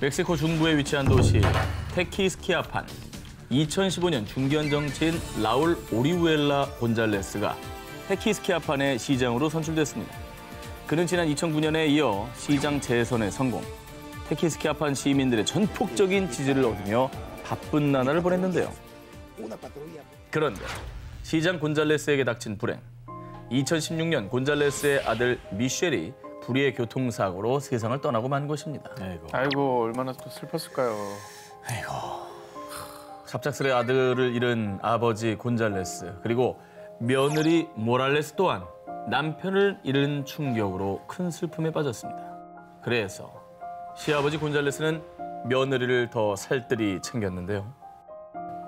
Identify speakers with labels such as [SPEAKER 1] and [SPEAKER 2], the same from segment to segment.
[SPEAKER 1] 멕시코 중부에 위치한 도시 테키스키아판. 2015년 중견 정치인 라울 오리후엘라 곤잘레스가 테키스키아판의 시장으로 선출됐습니다. 그는 지난 2009년에 이어 시장 재선에 성공. 테키스키아판 시민들의 전폭적인 지지를 얻으며 바쁜 나날을 보냈는데요. 그런데 시장 곤잘레스에게 닥친 불행. 2016년 곤잘레스의 아들 미셸이 불의의 교통사고로 세상을 떠나고 만 것입니다.
[SPEAKER 2] 아이고 얼마나 또 슬펐을까요.
[SPEAKER 1] 아이고. 갑작스레 아들을 잃은 아버지 곤잘레스, 그리고 며느리 모랄레스 또한 남편을 잃은 충격으로 큰 슬픔에 빠졌습니다. 그래서 시아버지 곤잘레스는 며느리를 더 살뜰히 챙겼는데요.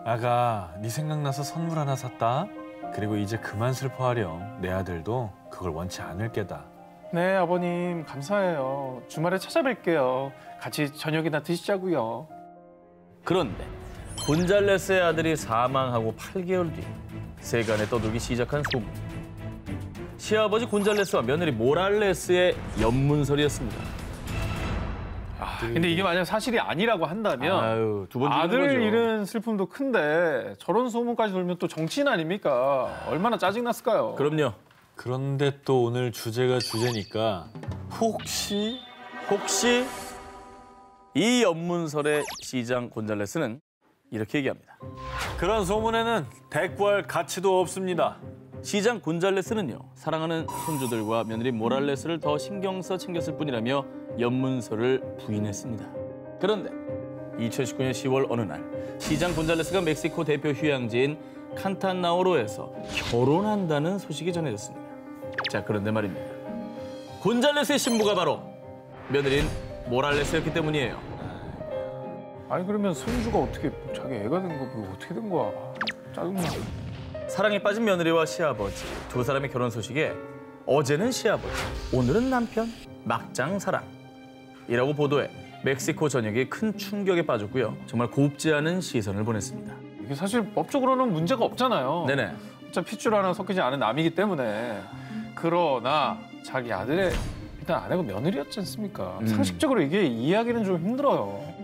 [SPEAKER 3] 아가, 네 생각나서 선물 하나 샀다. 그리고 이제 그만 슬퍼하렴. 내 아들도 그걸 원치 않을 게다.
[SPEAKER 2] 네 아버님 감사해요. 주말에 찾아뵐게요. 같이 저녁이나 드시자고요.
[SPEAKER 1] 그런데 곤잘레스의 아들이 사망하고 8개월 뒤 세간에 떠돌기 시작한 소문. 시아버지 곤잘레스와 며느리 모랄레스의 연문설이었습니다.
[SPEAKER 2] 근데 이게 만약 사실이 아니라고 한다면
[SPEAKER 1] 두 번
[SPEAKER 2] 아들을 잃은 슬픔도 큰데 저런 소문까지 돌면 또 정치인 아닙니까? 얼마나 짜증났을까요?
[SPEAKER 1] 그럼요.
[SPEAKER 3] 그런데 또 오늘 주제가 주제니까 혹시
[SPEAKER 1] 이 연문설의 시장 곤잘레스는 이렇게 얘기합니다.
[SPEAKER 3] 그런 소문에는 대꾸할 가치도 없습니다.
[SPEAKER 1] 시장 곤잘레스는요, 사랑하는 손주들과 며느리 모랄레스를 더 신경 써 챙겼을 뿐이라며 연문설을 부인했습니다. 그런데 2019년 10월 어느 날 시장 곤잘레스가 멕시코 대표 휴양지인 칸타나오로에서 결혼한다는 소식이 전해졌습니다. 자, 그런데 말입니다. 곤잘레스의 신부가 바로 며느리인 모랄레스였기 때문이에요.
[SPEAKER 2] 아니 그러면 손주가 어떻게 자기 애가 된 거 뭐 어떻게 된 거야? 짜증나.
[SPEAKER 1] 사랑에 빠진 며느리와 시아버지, 두 사람의 결혼 소식에 어제는 시아버지, 오늘은 남편, 막장 사랑이라고 보도해 멕시코 전역이 큰 충격에 빠졌고요. 정말 곱지 않은 시선을 보냈습니다.
[SPEAKER 2] 이게 사실 법적으로는 문제가 없잖아요.
[SPEAKER 1] 네네.
[SPEAKER 2] 어차피 핏줄 하나 섞이지 않은 남이기 때문에. 그러나 자기 아들의 일단 아내가 며느리였지 않습니까? 상식적으로 이게 이해하기는 좀 힘들어요.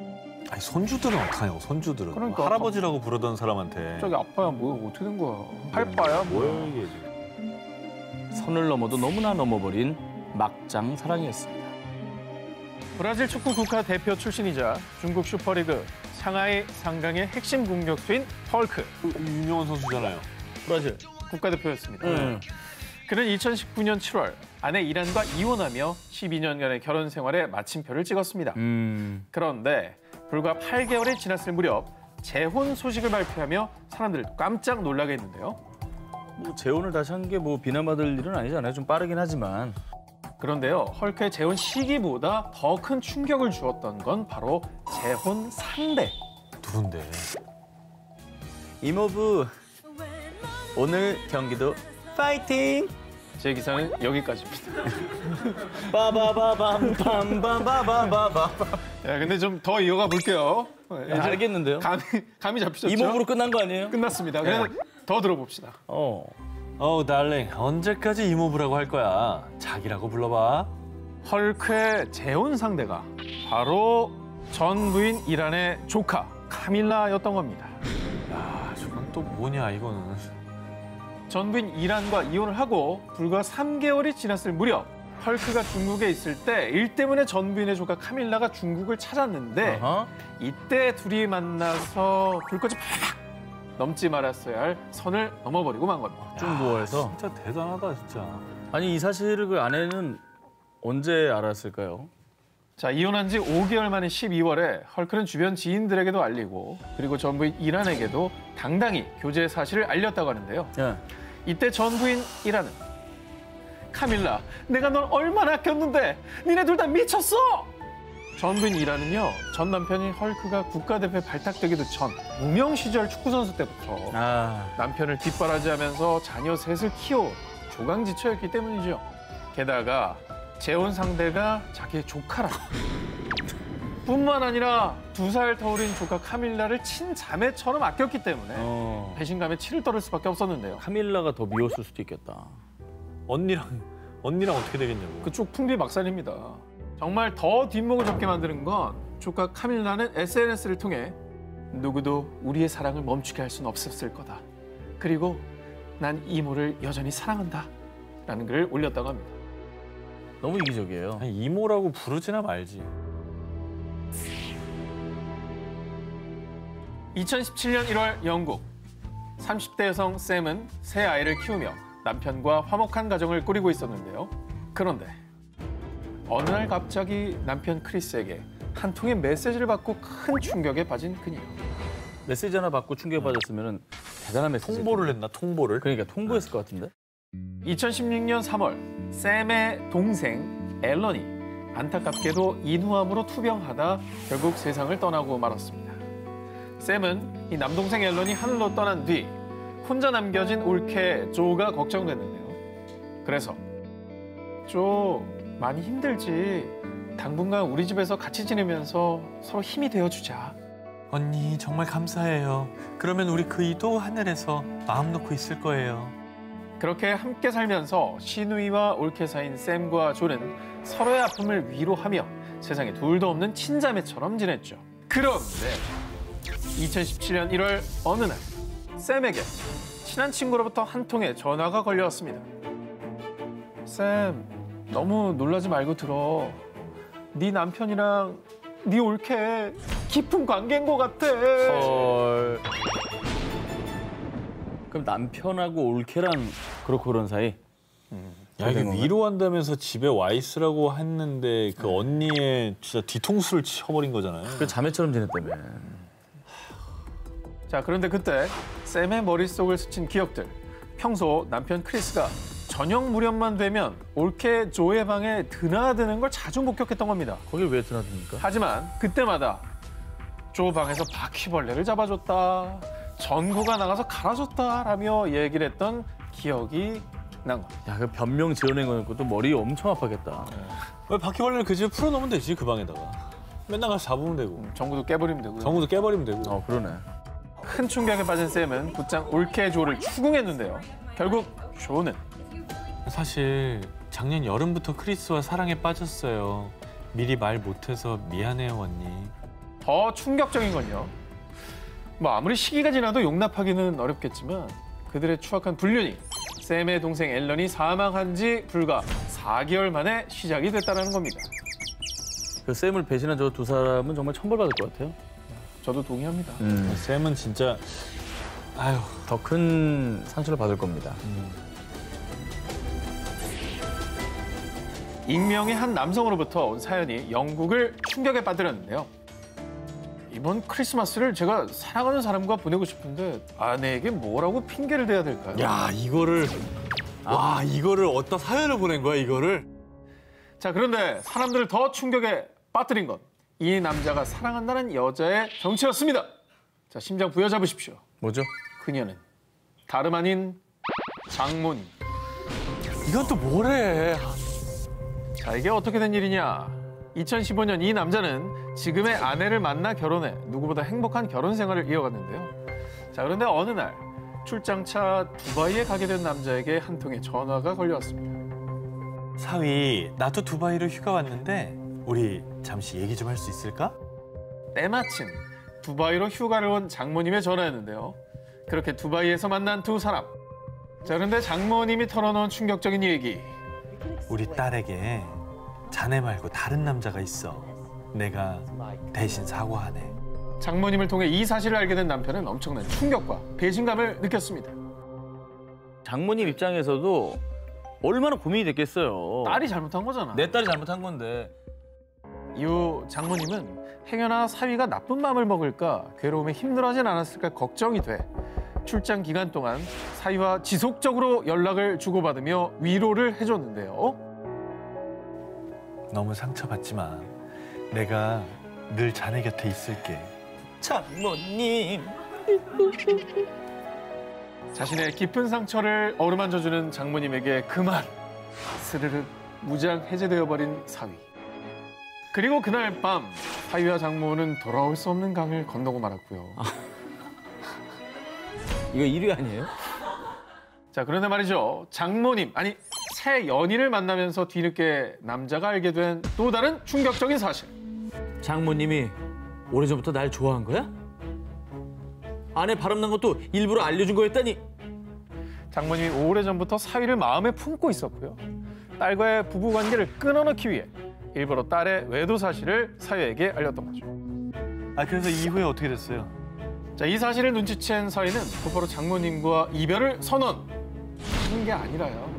[SPEAKER 3] 아니 손주들은 어떡하냐고, 손주들은.
[SPEAKER 2] 그러니까.
[SPEAKER 3] 할아버지라고 부르던 사람한테.
[SPEAKER 2] 저기 아빠야 뭐야 어떻게 된 거야? 할바야 뭐야?
[SPEAKER 3] 이게 지금.
[SPEAKER 1] 선을 넘어도 너무나 넘어버린 막장 사랑이었습니다.
[SPEAKER 2] 브라질 축구 국가 대표 출신이자 중국 슈퍼리그 상하이 상강의 핵심 공격수인 헐크.
[SPEAKER 3] 유명한 선수잖아요.
[SPEAKER 1] 브라질
[SPEAKER 2] 국가대표였습니다. 그는 2019년 7월 아내 이란과 이혼하며 12년간의 결혼 생활에 마침표를 찍었습니다. 그런데 불과 8개월이 지났을 무렵 재혼 소식을 발표하며 사람들을 깜짝 놀라게 했는데요.
[SPEAKER 1] 뭐 재혼을 다시 한 게 뭐 비난받을 일은 아니잖아요. 좀 빠르긴 하지만.
[SPEAKER 2] 그런데요, 헐크의 재혼 시기보다 더 큰 충격을 주었던 건 바로 재혼 상대.
[SPEAKER 3] 누군데?
[SPEAKER 1] 이모부, 오늘 경기도 파이팅!
[SPEAKER 2] 제 기사는 여기까지입니다.
[SPEAKER 1] 빠바바밤밤바바바바바.
[SPEAKER 2] 야, 근데 좀 더 이어가 볼게요.
[SPEAKER 1] 알겠는데요?
[SPEAKER 2] 감이 잡히셨죠?
[SPEAKER 1] 이모부로 끝난 거 아니에요?
[SPEAKER 2] 끝났습니다. 그래서 더 들어봅시다.
[SPEAKER 3] 달링, 언제까지 이모부라고 할 거야? 자기라고 불러봐.
[SPEAKER 2] 헐크의 재혼 상대가 바로 전 부인 이란의 조카 카밀라였던 겁니다.
[SPEAKER 3] 야, 저건 또 뭐냐, 이거는.
[SPEAKER 2] 전 부인 이란과 이혼을 하고 불과 3개월이 지났을 무렵 헐크가 중국에 있을 때 일 때문에 전 부인의 조카 카밀라가 중국을 찾았는데 이때 둘이 만나서 불꽃이 팍 넘지 말았어야 할 선을 넘어버리고 만 겁니다.
[SPEAKER 1] 중국어에서.
[SPEAKER 3] 진짜 대단하다, 진짜.
[SPEAKER 1] 아니, 이 사실을 그 아내는 언제 알았을까요?
[SPEAKER 2] 자, 이혼한 지 5개월 만인 12월에 헐크는 주변 지인들에게도 알리고 그리고 전 부인 이란에게도 당당히 교제 사실을 알렸다고 하는데요. 이때 전 부인 이란은 카밀라, 내가 널 얼마나 아꼈는데 니네 둘 다 미쳤어! 전 부인 이란은요, 전 남편인 헐크가 국가대표에 발탁되기도 전 무명 시절 축구선수 때부터 남편을 뒷바라지하면서 자녀 셋을 키워 조강지처였기 때문이죠. 게다가 재혼 상대가 자기의 조카라. 뿐만 아니라 2살 더 어린 조카 카밀라를 친자매처럼 아꼈기 때문에 배신감에 치를 떨을 수밖에 없었는데요.
[SPEAKER 1] 카밀라가 더 미웠을 수도 있겠다.
[SPEAKER 3] 언니랑 어떻게 되겠냐고.
[SPEAKER 2] 그쪽 풍비박산입니다. 정말 더 뒷목을 잡게 만드는 건 조카 카밀라는 SNS를 통해 누구도 우리의 사랑을 멈추게 할 수는 없었을 거다. 그리고 난 이모를 여전히 사랑한다. 라는 글을 올렸다고 합니다.
[SPEAKER 1] 너무 이기적이에요.
[SPEAKER 3] 아니, 이모라고 부르지나 말지.
[SPEAKER 2] 2017년 1월 영국 30대 여성 샘은 새 아이를 키우며 남편과 화목한 가정을 꾸리고 있었는데요. 그런데 어느 날 갑자기 남편 크리스에게 한 통의 메시지를 받고 큰 충격에 빠진 그녀.
[SPEAKER 1] 메시지 하나 받고 충격받았으면 대단한 메시지.
[SPEAKER 3] 통보를 했나, 통보를?
[SPEAKER 1] 그러니까 통보했을 것 같은데.
[SPEAKER 2] 2016년 3월 샘의 동생 앨런이 안타깝게도 인후암으로 투병하다 결국 세상을 떠나고 말았습니다. 샘은 이 남동생 앨런이 하늘로 떠난 뒤 혼자 남겨진 올케 조가 걱정됐는데요. 그래서 조 많이 힘들지. 당분간 우리 집에서 같이 지내면서 서로 힘이 되어주자.
[SPEAKER 3] 언니 정말 감사해요. 그러면 우리 그이도 하늘에서 마음 놓고 있을 거예요.
[SPEAKER 2] 그렇게 함께 살면서 시누이와 올케 사이인 샘과 조는 서로의 아픔을 위로하며 세상에 둘도 없는 친자매처럼 지냈죠. 그런데 2017년 1월 어느 날 샘에게 친한 친구로부터 한 통의 전화가 걸려왔습니다. 샘, 너무 놀라지 말고 들어. 네 남편이랑 네 올케 깊은 관계인 것 같아.
[SPEAKER 1] 헐. 그럼 남편하고 올케랑 그렇고 그런 사이?
[SPEAKER 3] 야, 이게 위로한다면서 집에 와 있으라고 했는데 그 언니의 진짜 뒤통수를 쳐버린 거잖아요.
[SPEAKER 1] 그 자매처럼 지냈다며.
[SPEAKER 2] 자, 그런데 그때 샘의 머릿속을 스친 기억들. 평소 남편 크리스가 저녁 무렵만 되면 올케 조의 방에 드나드는 걸 자주 목격했던 겁니다.
[SPEAKER 1] 거길 왜 드나듭니까?
[SPEAKER 2] 하지만 그때마다 조 방에서 바퀴벌레를 잡아줬다, 전구가 나가서 갈아줬다라며 얘기를 했던 기억이 난 겁니다.
[SPEAKER 1] 야, 그 변명 지어낸 거였고 또 머리 엄청 아팠겠다.
[SPEAKER 3] 왜 바퀴벌레를 그 집에 풀어놓으면 되지, 그 방에다가. 맨날 가서 잡으면 되고.
[SPEAKER 2] 전구도 깨버리면 되고요.
[SPEAKER 3] 정우도 깨버리면 되고.
[SPEAKER 1] 그러네.
[SPEAKER 2] 큰 충격에 빠진 샘은 곧장 올케 조를 추궁했는데요. 결국 조는
[SPEAKER 3] 사실 작년 여름부터 크리스와 사랑에 빠졌어요. 미리 말 못해서 미안해요, 언니.
[SPEAKER 2] 더 충격적인 건요. 뭐 아무리 시기가 지나도 용납하기는 어렵겠지만 그들의 추악한 불륜이 샘의 동생 앨런이 사망한 지 불과 4개월 만에 시작이 됐다는 겁니다.
[SPEAKER 1] 그 샘을 배신한 저 두 사람은 정말 천벌받을 것 같아요.
[SPEAKER 2] 저도 동의합니다.
[SPEAKER 3] 샘은 진짜 아유.
[SPEAKER 1] 더 큰 상처를 받을 겁니다.
[SPEAKER 2] 익명의 한 남성으로부터 온 사연이 영국을 충격에 빠뜨렸는데요. 이번 크리스마스를 제가 사랑하는 사람과 보내고 싶은데 아내에게 뭐라고 핑계를 대야 될까요?
[SPEAKER 3] 야, 이거를 와, 이거를 어디다 사연을 보낸 거야, 이거를?
[SPEAKER 2] 자, 그런데 사람들을 더 충격에 빠뜨린 건 이 남자가 사랑한다는 여자의 정체였습니다. 자, 심장 부여잡으십시오.
[SPEAKER 1] 뭐죠?
[SPEAKER 2] 그녀는 다름 아닌 장모님.
[SPEAKER 3] 이건 또 뭐래?
[SPEAKER 2] 자, 이게 어떻게 된 일이냐? 2015년 이 남자는 지금의 아내를 만나 결혼해 누구보다 행복한 결혼 생활을 이어갔는데요. 자, 그런데 어느 날 출장차 두바이에 가게 된 남자에게 한 통의 전화가 걸려왔습니다.
[SPEAKER 3] 사위, 나도 두바이로 휴가 왔는데 우리 잠시 얘기 좀 할 수 있을까?
[SPEAKER 2] 때마침 두바이로 휴가를 온 장모님의 전화였는데요. 그렇게 두바이에서 만난 두 사람. 자, 그런데 장모님이 털어놓은 충격적인 얘기.
[SPEAKER 3] 우리 딸에게 자네 말고 다른 남자가 있어. 내가 대신 사과하네.
[SPEAKER 2] 장모님을 통해 이 사실을 알게 된 남편은 엄청난 충격과 배신감을 느꼈습니다.
[SPEAKER 1] 장모님 입장에서도 얼마나 고민이 됐겠어요.
[SPEAKER 2] 딸이 잘못한 거잖아.
[SPEAKER 1] 내 딸이 잘못한 건데.
[SPEAKER 2] 이후 장모님은 행여나 사위가 나쁜 마음을 먹을까 괴로움에 힘들어하진 않았을까 걱정이 돼 출장 기간 동안 사위와 지속적으로 연락을 주고받으며 위로를 해줬는데요.
[SPEAKER 3] 너무 상처받지 마. 내가 늘 자네 곁에 있을게.
[SPEAKER 1] 장모님.
[SPEAKER 2] 자신의 깊은 상처를 어루만져주는 장모님에게 그만 스르륵 무장 해제되어 버린 사위. 그리고 그날 밤 사위와 장모는 돌아올 수 없는 강을 건너고 말았고요.
[SPEAKER 1] 이거 1위 아니에요?
[SPEAKER 2] 자, 그런데 말이죠. 장모님, 아니 새 연인을 만나면서 뒤늦게 남자가 알게 된 또 다른 충격적인 사실.
[SPEAKER 1] 장모님이 오래전부터 날 좋아한 거야? 아내 바람난 것도 일부러 알려준 거였다니?
[SPEAKER 2] 장모님이 오래전부터 사위를 마음에 품고 있었고요. 딸과의 부부관계를 끊어놓기 위해 일부러 딸의 외도 사실을 사위에게 알렸던 거죠.
[SPEAKER 3] 그래서 이후에 어떻게 됐어요?
[SPEAKER 2] 자, 이 사실을 눈치챈 사위는 곧바로 장모님과 이별을 선언한 게 아니라요.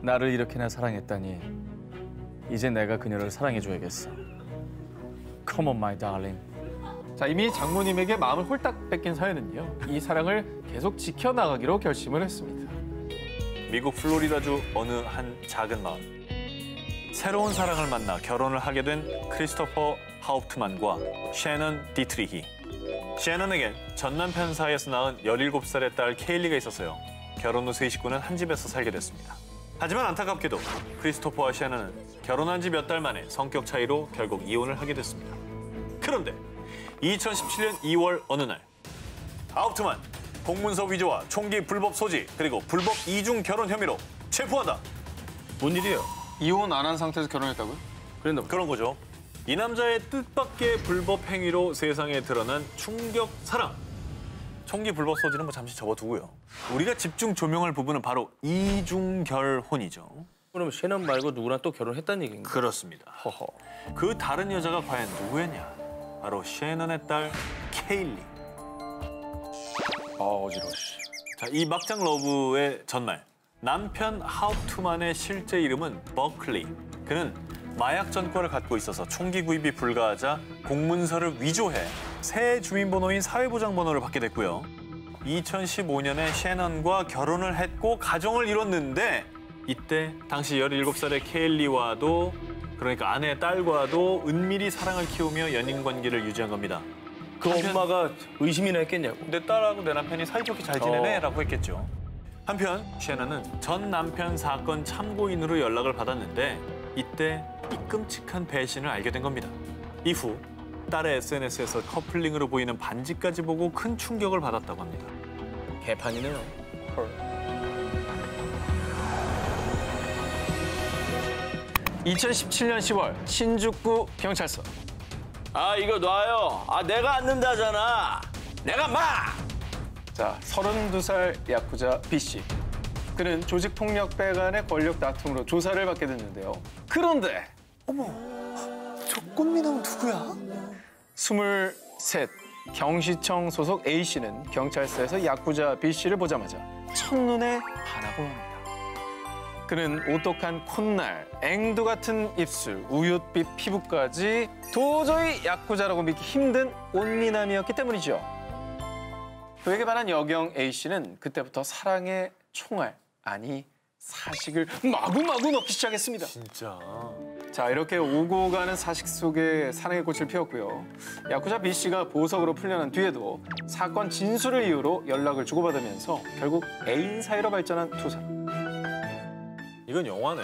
[SPEAKER 1] 나를 이렇게나 사랑했다니 이제 내가 그녀를 사랑해줘야겠어. Come on, my darling.
[SPEAKER 2] 자, 이미 장모님에게 마음을 홀딱 뺏긴 사위는요. 이 사랑을 계속 지켜나가기로 결심을 했습니다.
[SPEAKER 3] 미국 플로리다주 어느 한 작은 마을. 새로운 사랑을 만나 결혼을 하게 된 크리스토퍼 하우프트만과 셰넌 디트리히. 셰넌에겐 전 남편 사이에서 낳은 17살의 딸 케일리가 있었어요. 결혼 후 세 식구는 한 집에서 살게 됐습니다. 하지만 안타깝게도 크리스토퍼와 셰넌은 결혼한 지 몇 달 만에 성격 차이로 결국 이혼을 하게 됐습니다. 그런데 2017년 2월 어느 날 하우프트만 공문서 위조와 총기 불법 소지 그리고 불법 이중 결혼 혐의로 체포한다.
[SPEAKER 1] 뭔 일이에요?
[SPEAKER 2] 이혼 안 한 상태에서 결혼했다고요?
[SPEAKER 3] 그런 거죠. 이 남자의 뜻밖의 불법 행위로 세상에 드러난 충격 사랑. 총기 불법 소지는 뭐 잠시 접어두고요. 우리가 집중 조명할 부분은 바로 이중결혼이죠.
[SPEAKER 1] 그럼 셰넌 말고 누구랑 또 결혼했다는 얘기인가?
[SPEAKER 3] 그렇습니다. 그 다른 여자가 과연 누구였냐? 바로 셰넌의 딸 케일리.
[SPEAKER 2] 어지러워.
[SPEAKER 3] 자, 이 막장 러브의 전말. 남편 하우프트만의 실제 이름은 버클리. 그는 마약 전과를 갖고 있어서 총기 구입이 불가하자 공문서를 위조해 새 주민번호인 사회보장번호를 받게 됐고요. 2015년에 셰넌과 결혼을 했고 가정을 이뤘는데 이때 당시 17살의 케일리와도 그러니까 아내의 딸과도 은밀히 사랑을 키우며 연인 관계를 유지한 겁니다.
[SPEAKER 1] 그 엄마가 의심이나 했겠냐고.
[SPEAKER 3] 내 딸하고 내 남편이 사이좋게 잘 지내네 라고 했겠죠. 한편 셰넌은 전 남편 사건 참고인으로 연락을 받았는데 이때 이 끔찍한 배신을 알게 된 겁니다. 이후 딸의 SNS에서 커플링으로 보이는 반지까지 보고 큰 충격을 받았다고 합니다.
[SPEAKER 1] 개판이네요.
[SPEAKER 2] 2017년 10월 신죽구 경찰서.
[SPEAKER 1] 이거 놔요. 내가 앉는다잖아. 내가 막!
[SPEAKER 2] 자, 32살 야쿠자 B씨. 그는 조직폭력배 간의 권력 다툼으로 조사를 받게 됐는데요. 그런데
[SPEAKER 3] 저 꽃미남은 누구야?
[SPEAKER 2] 23 경시청 소속 A씨는 경찰서에서 야쿠자 B씨를 보자마자 첫눈에 반하고 맙니다. 그는 오똑한 콧날, 앵두 같은 입술, 우윳빛 피부까지 도저히 야쿠자라고 믿기 힘든 꽃미남이었기 때문이죠. 그에게 반한 여경 A씨는 그때부터 사랑의 총알, 아니 사식을 마구마구 넣기 시작했습니다.
[SPEAKER 3] 진짜.
[SPEAKER 2] 자, 이렇게 오고 가는 사식 속에 사랑의 꽃을 피웠고요. 야쿠자 B씨가 보석으로 풀려난 뒤에도 사건 진술을 이유로 연락을 주고받으면서 결국 애인 사이로 발전한 두 사람.
[SPEAKER 3] 이건 영화네.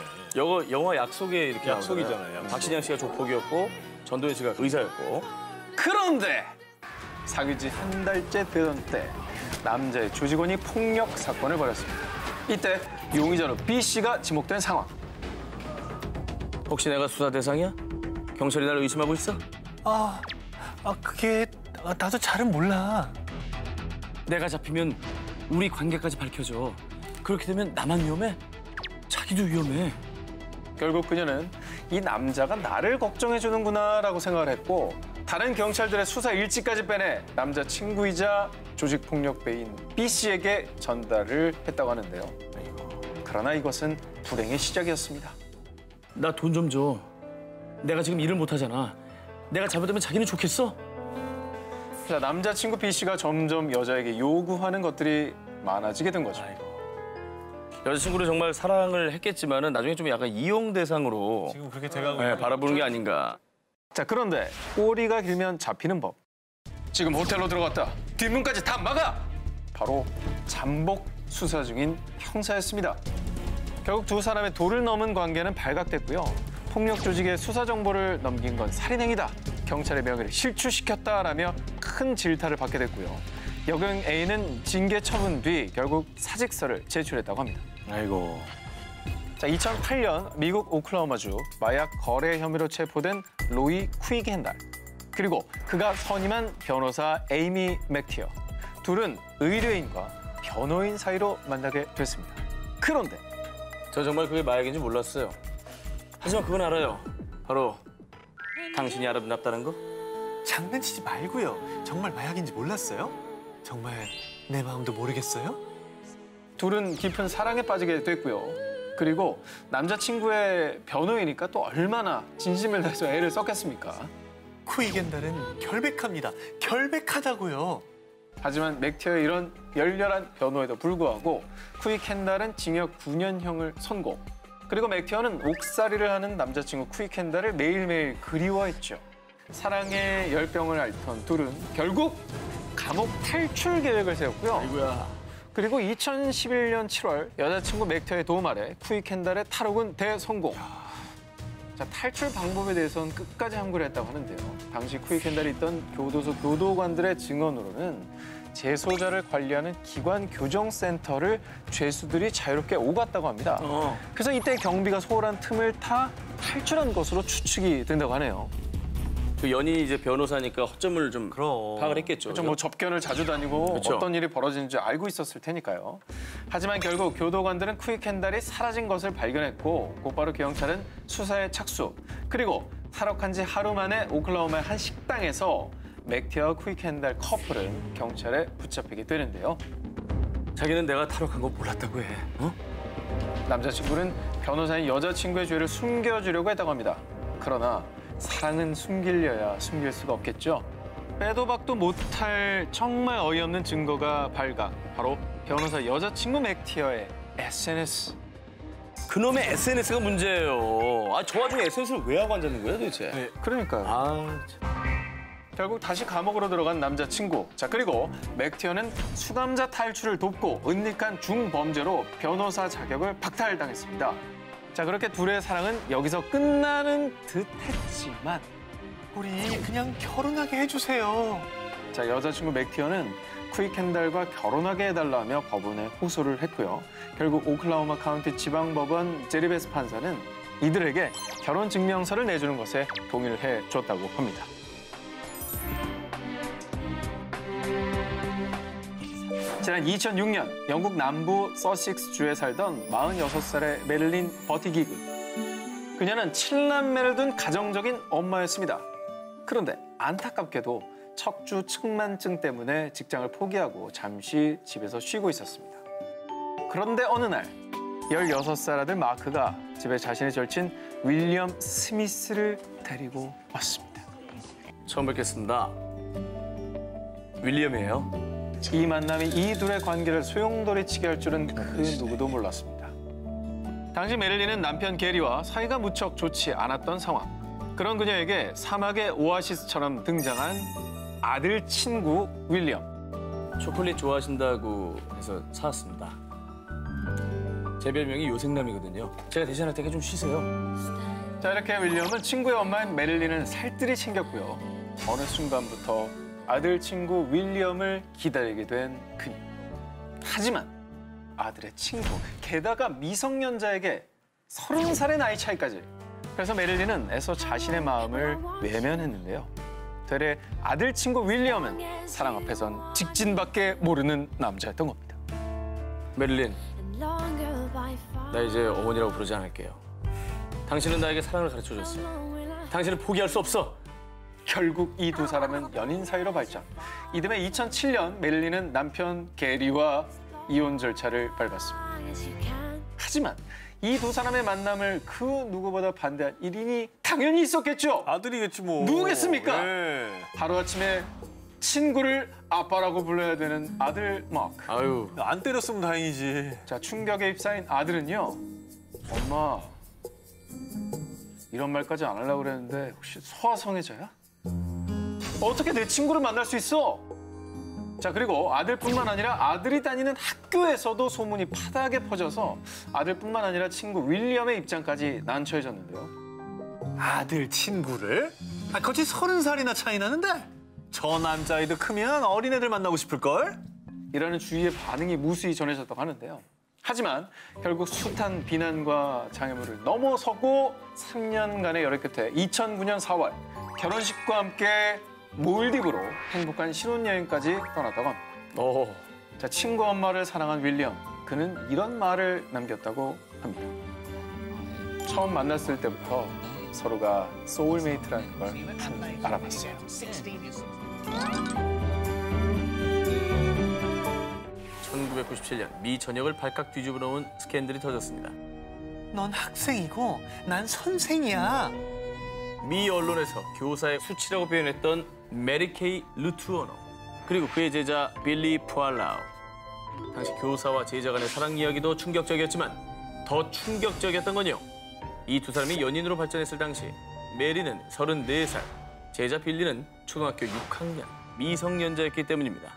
[SPEAKER 1] 영화 약속에 이렇게
[SPEAKER 3] 약속이잖아요. 약속.
[SPEAKER 1] 박신양 씨가 조폭이었고 전도연 씨가 의사였고.
[SPEAKER 2] 그런데 사귄 지 한 달째 되던 때 남자의 조직원이 폭력 사건을 벌였습니다. 이때 용의자로 B씨가 지목된 상황.
[SPEAKER 1] 혹시 내가 수사 대상이야? 경찰이 나를 의심하고 있어?
[SPEAKER 3] 그게 나도 잘은 몰라.
[SPEAKER 1] 내가 잡히면 우리 관계까지 밝혀져. 그렇게 되면 나만 위험해? 자기도 위험해.
[SPEAKER 2] 결국 그녀는 이 남자가 나를 걱정해주는구나라고 생각을 했고 다른 경찰들의 수사 일지까지 빼내 남자 친구이자 조직폭력배인 B씨에게 전달을 했다고 하는데요. 그러나 이것은 불행의 시작이었습니다.
[SPEAKER 1] 나 돈 좀 줘. 내가 지금 일을 못하잖아. 내가 잘못하면 자기는 좋겠어?
[SPEAKER 2] 자, 남자친구 B씨가 점점 여자에게 요구하는 것들이 많아지게 된 거죠.
[SPEAKER 1] 여자친구를 정말 사랑을 했겠지만은 나중에 좀 약간 이용 대상으로
[SPEAKER 3] 지금 그렇게 돼가고
[SPEAKER 1] 바라보는 게 아닌가.
[SPEAKER 2] 자, 그런데 꼬리가 길면 잡히는 법. 지금 호텔로 들어갔다. 뒷문까지 다 막아! 바로 잠복 수사 중인 형사였습니다. 결국 두 사람의 도를 넘은 관계는 발각됐고요. 폭력 조직에 수사 정보를 넘긴 건 살인행위다. 경찰의 명예를 실추시켰다라며 큰 질타를 받게 됐고요. 여경 A는 징계 처분 뒤 결국 사직서를 제출했다고 합니다.
[SPEAKER 3] 아이고.
[SPEAKER 2] 자, 2008년 미국 오클라호마주 마약 거래 혐의로 체포된 로이 퀴겐달. 그리고 그가 선임한 변호사 에이미 맥티어. 둘은 의뢰인과 변호인 사이로 만나게 됐습니다. 그런데
[SPEAKER 1] 저 정말 그게 마약인지 몰랐어요. 하지만 그건 알아요. 바로 당신이 아름답다는 거?
[SPEAKER 4] 장난치지 말고요. 정말 마약인지 몰랐어요? 정말 내 마음도 모르겠어요?
[SPEAKER 2] 둘은 깊은 사랑에 빠지게 됐고요. 그리고 남자친구의 변호이니까 또 얼마나 진심을 다해서 애를 썼겠습니까?
[SPEAKER 4] 쿠이겐달은 결백합니다. 결백하다고요.
[SPEAKER 2] 하지만 맥티어의 이런 열렬한 변호에도 불구하고 쿠이켄달은 징역 9년형을 선고. 그리고 맥티어는 옥살이를 하는 남자친구 쿠이켄달을 매일매일 그리워했죠. 사랑의 열병을 앓던 둘은 결국 감옥 탈출 계획을 세웠고요.
[SPEAKER 1] 아이고야.
[SPEAKER 2] 그리고 2011년 7월 여자친구 맥티어의 도움 아래 쿠이켄달의 탈옥은 대성공. 자, 탈출 방법에 대해서는 끝까지 함구를 했다고 하는데요. 당시 쿠이켄달이 있던 교도소 교도관들의 증언으로는 재소자를 관리하는 기관 교정센터를 죄수들이 자유롭게 오갔다고 합니다. 그래서 이때 경비가 소홀한 틈을 타 탈출한 것으로 추측이 된다고 하네요.
[SPEAKER 1] 그 연인이 이제 변호사니까 허점을 좀
[SPEAKER 4] 그럼.
[SPEAKER 1] 파악을 했겠죠.
[SPEAKER 2] 그렇죠. 뭐 접견을 자주 다니고
[SPEAKER 1] 그렇죠.
[SPEAKER 2] 어떤 일이 벌어지는지 알고 있었을 테니까요. 하지만 결국 교도관들은 쿠이켄달이 사라진 것을 발견했고 곧바로 경찰은 수사에 착수. 그리고 탈옥한 지 하루 만에 오클라호마의 한 식당에서 맥티어와 쿠이켄달 커플은 경찰에 붙잡히게 되는데요.
[SPEAKER 1] 자기는 내가 탈옥한 거 몰랐다고 해. 어?
[SPEAKER 2] 남자친구는 변호사인 여자친구의 죄를 숨겨주려고 했다고 합니다. 그러나 사랑은 숨기려야 숨길 수가 없겠죠. 빼도 박도 못할 정말 어이없는 증거가 발각. 바로 변호사 여자친구 맥티어의 SNS.
[SPEAKER 1] 그놈의 SNS가 문제예요. 아, 저 와중에 SNS를 왜 하고 앉았는 거야 도대체?
[SPEAKER 2] 네, 그러니까요.
[SPEAKER 1] 아, 참.
[SPEAKER 2] 결국 다시 감옥으로 들어간 남자친구. 자, 그리고 맥티어는 수감자 탈출을 돕고 은닉한 중범죄로 변호사 자격을 박탈당했습니다. 자, 그렇게 둘의 사랑은 여기서 끝나는 듯 했지만
[SPEAKER 4] 우리 그냥 결혼하게 해주세요.
[SPEAKER 2] 자, 여자친구 맥티어는 쿠이켄달과 결혼하게 해달라며 법원에 호소를 했고요. 결국 오클라호마 카운티 지방법원 제리베스 판사는 이들에게 결혼 증명서를 내주는 것에 동의를 해줬다고 합니다. 지난 2006년 영국 남부 서식스주에 살던 46살의 메릴린 버티기그. 그녀는 7남매를 둔 가정적인 엄마였습니다. 그런데 안타깝게도 척추 측만증 때문에 직장을 포기하고 잠시 집에서 쉬고 있었습니다. 그런데 어느 날 16살 아들 마크가 집에 자신의 절친 윌리엄 스미스를 데리고 왔습니다.
[SPEAKER 1] 처음 뵙겠습니다. 윌리엄이에요.
[SPEAKER 2] 이 만남이 이 둘의 관계를 소용돌이치게 할 줄은 그 누구도 몰랐습니다. 당시 메릴린은 남편 게리와 사이가 무척 좋지 않았던 상황. 그런 그녀에게 사막의 오아시스처럼 등장한 아들 친구 윌리엄.
[SPEAKER 1] 초콜릿 좋아하신다고 해서 사왔습니다. 제 별명이 요생남이거든요. 제가 대신할 테니까 좀 쉬세요.
[SPEAKER 2] 자, 이렇게 윌리엄은 친구의 엄마인 메릴린을 살뜰히 챙겼고요. 어느 순간부터 아들 친구 윌리엄을 기다리게 된 그녀. 하지만 아들의 친구, 게다가 미성년자에게 30살의 나이 차이까지. 그래서 메릴린은 애써 자신의 마음을 외면했는데요. 되레 아들 친구 윌리엄은 사랑 앞에선 직진밖에 모르는 남자였던 겁니다.
[SPEAKER 1] 메릴린, 나 이제 어머니라고 부르지 않을게요. 당신은 나에게 사랑을 가르쳐줬어. 당신은 포기할 수 없어.
[SPEAKER 2] 결국 이 두 사람은 연인 사이로 발전. 이듬해 2007년 메릴린은 남편 게리와 이혼 절차를 밟았습니다. 하지만 이 두 사람의 만남을 그 누구보다 반대한 1인이 당연히 있었겠죠.
[SPEAKER 4] 아들이겠지 뭐.
[SPEAKER 2] 누구겠습니까?
[SPEAKER 4] 네.
[SPEAKER 2] 하루아침에 친구를 아빠라고 불러야 되는 아들 마크.
[SPEAKER 1] 아유,
[SPEAKER 4] 안 때렸으면 다행이지.
[SPEAKER 2] 자, 충격에 휩싸인 아들은요. 엄마, 이런 말까지 안 하려고 그랬는데 혹시 소아성애자야? 어떻게 내 친구를 만날 수 있어? 자, 그리고 아들뿐만 아니라 아들이 다니는 학교에서도 소문이 파다하게 퍼져서 아들뿐만 아니라 친구 윌리엄의 입장까지 난처해졌는데요.
[SPEAKER 4] 아들 친구를? 아, 거치 30살이나 차이 나는데? 저 남자애도 크면 어린애들 만나고 싶을걸?
[SPEAKER 2] 이라는 주위의 반응이 무수히 전해졌다고 하는데요. 하지만 결국 숱한 비난과 장애물을 넘어서고 3년간의 열애 끝에 2009년 4월 결혼식과 함께 몰디브로 행복한 신혼여행까지 떠났다고 합니다. 자, 친구 엄마를 사랑한 윌리엄, 그는 이런 말을 남겼다고 합니다. 처음 만났을 때부터 서로가 소울메이트라는 걸 한눈에 알아봤어요.
[SPEAKER 1] 1997년 미 전역을 발칵 뒤집어 놓은 스캔들이 터졌습니다.
[SPEAKER 4] 넌 학생이고 난 선생이야.
[SPEAKER 1] 미 언론에서 교사의 수치라고 표현했던 메리 케이 루투어너, 그리고 그의 제자 빌리 푸알라우. 당시 교사와 제자 간의 사랑 이야기도 충격적이었지만 더 충격적이었던 건요, 이 두 사람이 연인으로 발전했을 당시 메리는 34살, 제자 빌리는 초등학교 6학년 미성년자였기 때문입니다.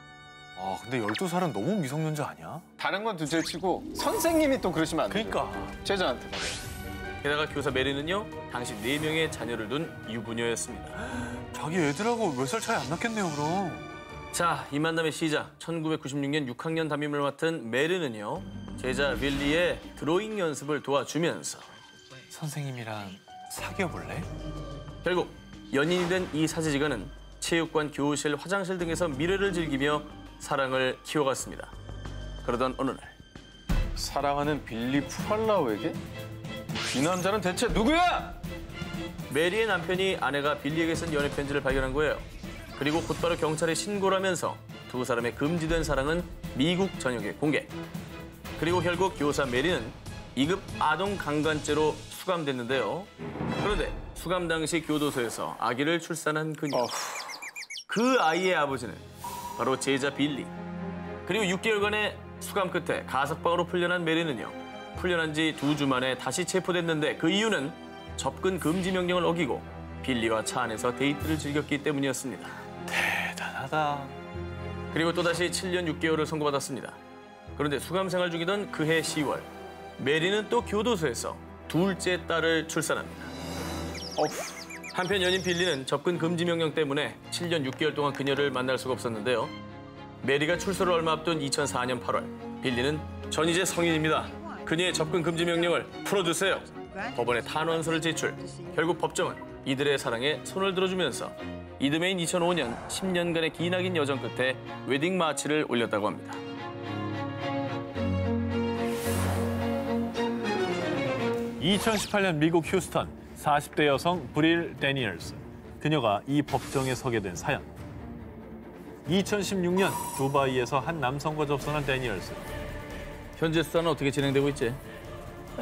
[SPEAKER 3] 아, 근데 12살은 너무 미성년자 아니야?
[SPEAKER 2] 다른 건 둘째치고 선생님이 또 그러시면 안 돼요.
[SPEAKER 3] 그러니까.
[SPEAKER 2] 제자한테 말이에요.
[SPEAKER 1] 게다가 교사 메리는요, 당시 4명의 자녀를 둔 유부녀였습니다.
[SPEAKER 3] 자기 애들하고 몇 살 차이 안 났겠네요, 그럼.
[SPEAKER 1] 자, 이 만남의 시작, 1996년 6학년 담임을 맡은 메리는요, 제자 빌리의 드로잉 연습을 도와주면서
[SPEAKER 4] 선생님이랑 사귀어 볼래?
[SPEAKER 1] 결국 연인이 된 이 사제지간은 체육관, 교실, 화장실 등에서 미래를 즐기며 사랑을 키워갔습니다. 그러던 어느 날
[SPEAKER 2] 사랑하는 빌리 푸알라우에게? 이 남자는 대체 누구야?
[SPEAKER 1] 메리의 남편이 아내가 빌리에게 쓴 연애 편지를 발견한 거예요. 그리고 곧바로 경찰에 신고를 하면서 두 사람의 금지된 사랑은 미국 전역에 공개. 그리고 결국 교사 메리는 2급 아동 강간죄로 수감됐는데요. 그런데 수감 당시 교도소에서 아기를 출산한 그녀. 그 아이의 아버지는 바로 제자 빌리. 그리고 6개월간의 수감 끝에 가석방으로 풀려난 메리는요, 풀려난 지 2주 만에 다시 체포됐는데 그 이유는 접근 금지 명령을 어기고 빌리와 차 안에서 데이트를 즐겼기 때문이었습니다.
[SPEAKER 3] 대단하다.
[SPEAKER 1] 그리고 또다시 7년 6개월을 선고받았습니다. 그런데 수감 생활 중이던 그해 10월, 메리는 또 교도소에서 둘째 딸을 출산합니다. 한편 연인 빌리는 접근 금지 명령 때문에 7년 6개월 동안 그녀를 만날 수가 없었는데요. 메리가 출소를 얼마 앞둔 2004년 8월, 빌리는 전 이제 성인입니다. 그녀의 접근 금지 명령을 풀어주세요. 법원에 탄원서를 제출. 결국 법정은 이들의 사랑에 손을 들어주면서 이듬해인 2005년 10년간의 기나긴 여정 끝에 웨딩 마치를 올렸다고 합니다.
[SPEAKER 5] (2018년) 미국 휴스턴 40대 여성 브릴 데니얼스. 그녀가 이 법정에 서게 된 사연. 2016년 두바이에서 한 남성과 접선한 데니얼스.
[SPEAKER 1] 현재 수사는 어떻게 진행되고 있지?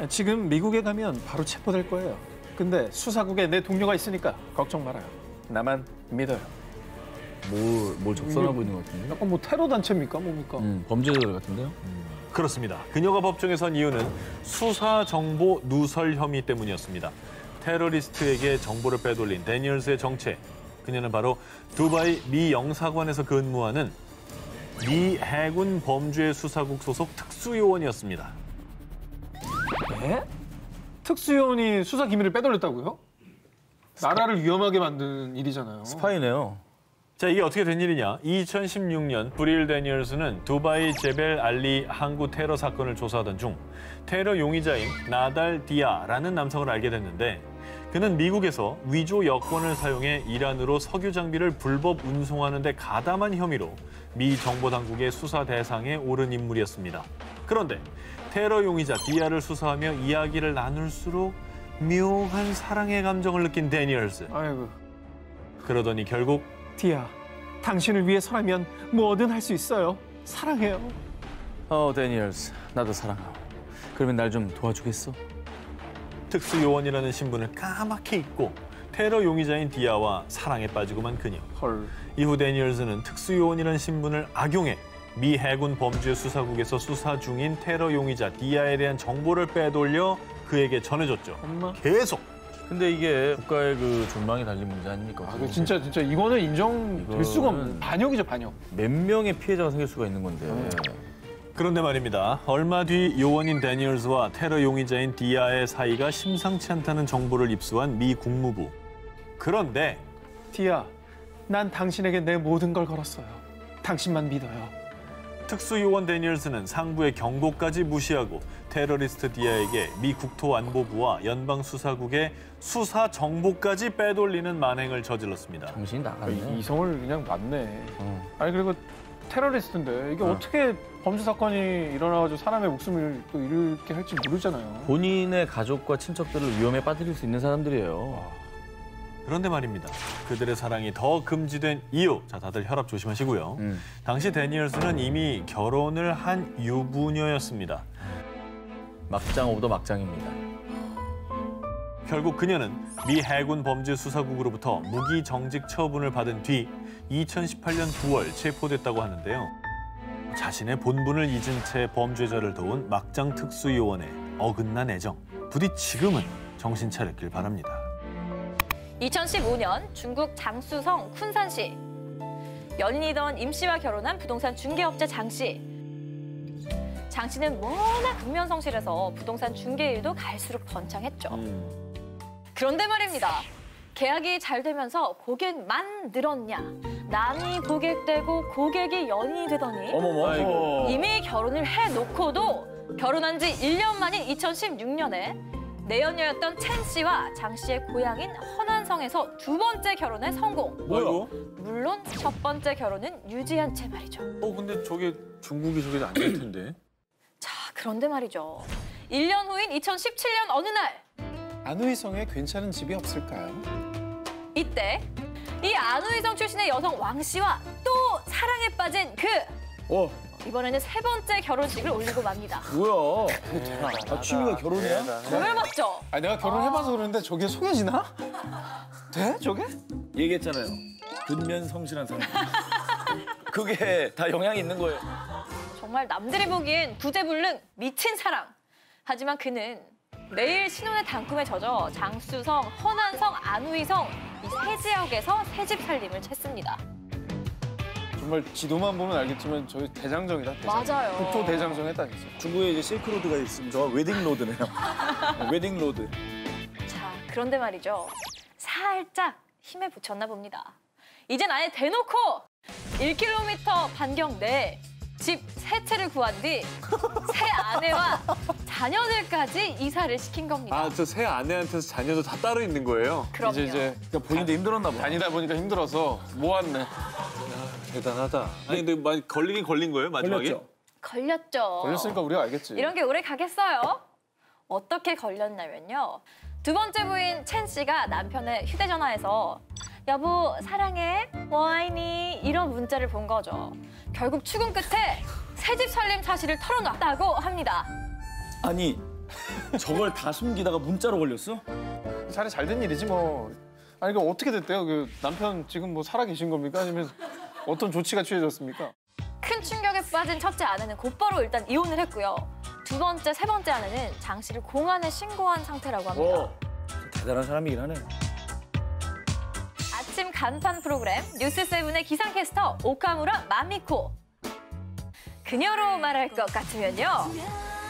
[SPEAKER 2] 지금 미국에 가면 바로 체포될 거예요. 근데 수사국에 내 동료가 있으니까 걱정 말아요. 나만 믿어요.
[SPEAKER 1] 뭘 접선하고 있는 것 같은데?
[SPEAKER 2] 약간 뭐 테러 단체입니까? 뭡니까?
[SPEAKER 1] 범죄자들 같은데요?
[SPEAKER 5] 그렇습니다. 그녀가 법정에 선 이유는 수사 정보 누설 혐의 때문이었습니다. 테러리스트에게 정보를 빼돌린 데니얼스의 정체. 그녀는 바로 두바이 미 영사관에서 근무하는 미 해군 범죄 수사국 소속 특수요원이었습니다.
[SPEAKER 2] 네? 특수요원이 수사 기밀을 빼돌렸다고요? 나라를 위험하게 만드는 일이잖아요.
[SPEAKER 1] 스파이네요.
[SPEAKER 5] 자, 이게 어떻게 된 일이냐? 2016년 브릴 데니얼스는 두바이 제벨 알리 항구 테러 사건을 조사하던 중 테러 용의자인 나달 디아라는 남성을 알게 됐는데, 그는 미국에서 위조 여권을 사용해 이란으로 석유 장비를 불법 운송하는 데 가담한 혐의로 미 정보당국의 수사 대상에 오른 인물이었습니다. 그런데 테러 용의자 디아를 수사하며 이야기를 나눌수록 묘한 사랑의 감정을 느낀 데니얼스.
[SPEAKER 2] 아이고.
[SPEAKER 5] 그러더니 결국
[SPEAKER 2] 디아, 당신을 위해서라면 뭐든 할 수 있어요. 사랑해요.
[SPEAKER 1] 데니얼스, 나도 사랑하고. 그러면 날 좀 도와주겠어?
[SPEAKER 5] 특수요원이라는 신분을 까맣게 잊고 테러 용의자인 디아와 사랑에 빠지고만 그녀.
[SPEAKER 2] 헐.
[SPEAKER 5] 이후 데니얼스는 특수요원이라는 신분을 악용해 미 해군 범죄 수사국에서 수사 중인 테러 용의자 디아에 대한 정보를 빼돌려 그에게 전해줬죠.
[SPEAKER 2] 엄마.
[SPEAKER 5] 계속.
[SPEAKER 1] 근데 이게 국가의 그 존망이 달린 문제 아닙니까?
[SPEAKER 2] 아, 진짜 이거는 인정될 수가 없는 반역이죠, 반역.
[SPEAKER 1] 몇 명의 피해자가 생길 수가 있는 건데.
[SPEAKER 5] 그런데 말입니다. 얼마 뒤 요원인 데니얼스와 테러 용의자인 디아의 사이가 심상치 않다는 정보를 입수한 미 국무부. 그런데
[SPEAKER 2] 디아, 난 당신에게 내 모든 걸 걸었어요. 당신만 믿어요.
[SPEAKER 5] 특수요원 데니얼스는 상부의 경고까지 무시하고 테러리스트 디아에게 미 국토안보부와 연방수사국의 수사 정보까지 빼돌리는 만행을 저질렀습니다.
[SPEAKER 1] 정신이 나갔네.
[SPEAKER 2] 이성을 그냥 맞네. 아니 그리고 테러리스트인데 이게 어떻게 범죄 사건이 일어나가지고 사람의 목숨을 또 잃게 할지 모르잖아요.
[SPEAKER 1] 본인의 가족과 친척들을 위험에 빠뜨릴 수 있는 사람들이에요.
[SPEAKER 5] 그런데 말입니다. 그들의 사랑이 더 금지된 이유. 자, 다들 혈압 조심하시고요. 당시 데니얼스는 이미 결혼을 한 유부녀였습니다.
[SPEAKER 1] 막장 오브 더 막장입니다.
[SPEAKER 5] 결국 그녀는 미 해군 범죄수사국으로부터 무기 정직 처분을 받은 뒤 2018년 9월 체포됐다고 하는데요. 자신의 본분을 잊은 채 범죄자를 도운 막장 특수요원의 어긋난 애정. 부디 지금은 정신 차렸길 바랍니다.
[SPEAKER 6] 2015년 중국 장쑤성 쿤산시. 연인이던 임 씨와 결혼한 부동산 중개업자 장 씨. 장 씨는 워낙 근면성실해서 부동산 중개 일도 갈수록 번창했죠. 그런데 말입니다. 계약이 잘 되면서 고객만 늘었냐. 남이 고객 되고 고객이 연인이 되더니 이미 결혼을 해놓고도 결혼한 지 1년 만인 2016년에 내연녀였던 첸 씨와 장 씨의 고향인 허난성에서 두 번째 결혼에 성공.
[SPEAKER 3] 뭐야?
[SPEAKER 6] 물론 첫 번째 결혼은 유지한 채 말이죠.
[SPEAKER 3] 근데 저게 중국이 저게 안 될 텐데.
[SPEAKER 6] 자, 그런데 말이죠. 1년 후인 2017년 어느 날
[SPEAKER 2] 안우이성에 괜찮은 집이 없을까요?
[SPEAKER 6] 이때 이 안우이성 출신의 여성 왕 씨와 또 사랑에 빠진 그 이번에는 세 번째 결혼식을 올리고 맙니다.
[SPEAKER 7] 뭐야? 취미가 결혼이야?
[SPEAKER 6] 정말 맞죠?
[SPEAKER 2] 아니 내가 결혼해봐서 그러는데 저게 속여지나? 돼? 저게?
[SPEAKER 7] 얘기했잖아요. 근면성실한 사람. 그게 다 영향이 있는 거예요.
[SPEAKER 6] 정말 남들이 보기엔 구제불능 미친 사랑. 하지만 그는 매일 신혼의 단꿈에 젖어 장쑤성, 허난성, 안우이성 이 세 지역에서 새집 살림을 챘습니다.
[SPEAKER 2] 정말 지도만 보면 알겠지만 저희 대장정이다. 대장정.
[SPEAKER 6] 맞아요.
[SPEAKER 2] 국토 대장정 했다 진짜.
[SPEAKER 7] 중국에 이제 실크로드가 있으면 저 웨딩 로드네요. 웨딩 로드.
[SPEAKER 6] 자, 그런데 말이죠. 살짝 힘에 붙였나 봅니다. 이젠 아예 대놓고 1km 반경 내에 집 세 채를 구한 뒤 새 아내와 자녀들까지 이사를 시킨 겁니다.
[SPEAKER 3] 저 새 아내한테서 자녀도 다 따로 있는 거예요?
[SPEAKER 6] 그럼요.
[SPEAKER 2] 이제
[SPEAKER 7] 그러니까 본인도 힘들었나 봐.
[SPEAKER 2] 다니다 보니까 힘들어서 모았네.
[SPEAKER 3] 대단하다. 아니 근데 걸리긴 걸린 거예요 마지막에?
[SPEAKER 7] 걸렸죠?
[SPEAKER 6] 걸렸죠.
[SPEAKER 2] 걸렸으니까 우리가 알겠지.
[SPEAKER 6] 이런 게 오래 가겠어요? 어떻게 걸렸냐면요. 두 번째 부인 첸 씨가 남편의 휴대전화에서 여보 사랑해 뭐하니 이런 문자를 본 거죠. 결국 추궁 끝에 새집 살림 사실을 털어놨다고 합니다.
[SPEAKER 7] 아니 저걸 다 숨기다가 문자로 걸렸어?
[SPEAKER 2] 차라리 잘 된 일이지 뭐. 아니 이거 어떻게 됐대요? 그 남편 지금 뭐 살아 계신 겁니까? 아니면 어떤 조치가 취해졌습니까?
[SPEAKER 6] 큰 충격에 빠진 첫째 아내는 곧바로 일단 이혼을 했고요. 두 번째, 세 번째 아내는 장 씨를 공안에 신고한 상태라고 합니다.
[SPEAKER 7] 대단한 사람이긴 하네.
[SPEAKER 6] 아침 간판 프로그램 뉴스7의 기상캐스터 오카무라 마미코. 그녀로 말할 것 같으면요.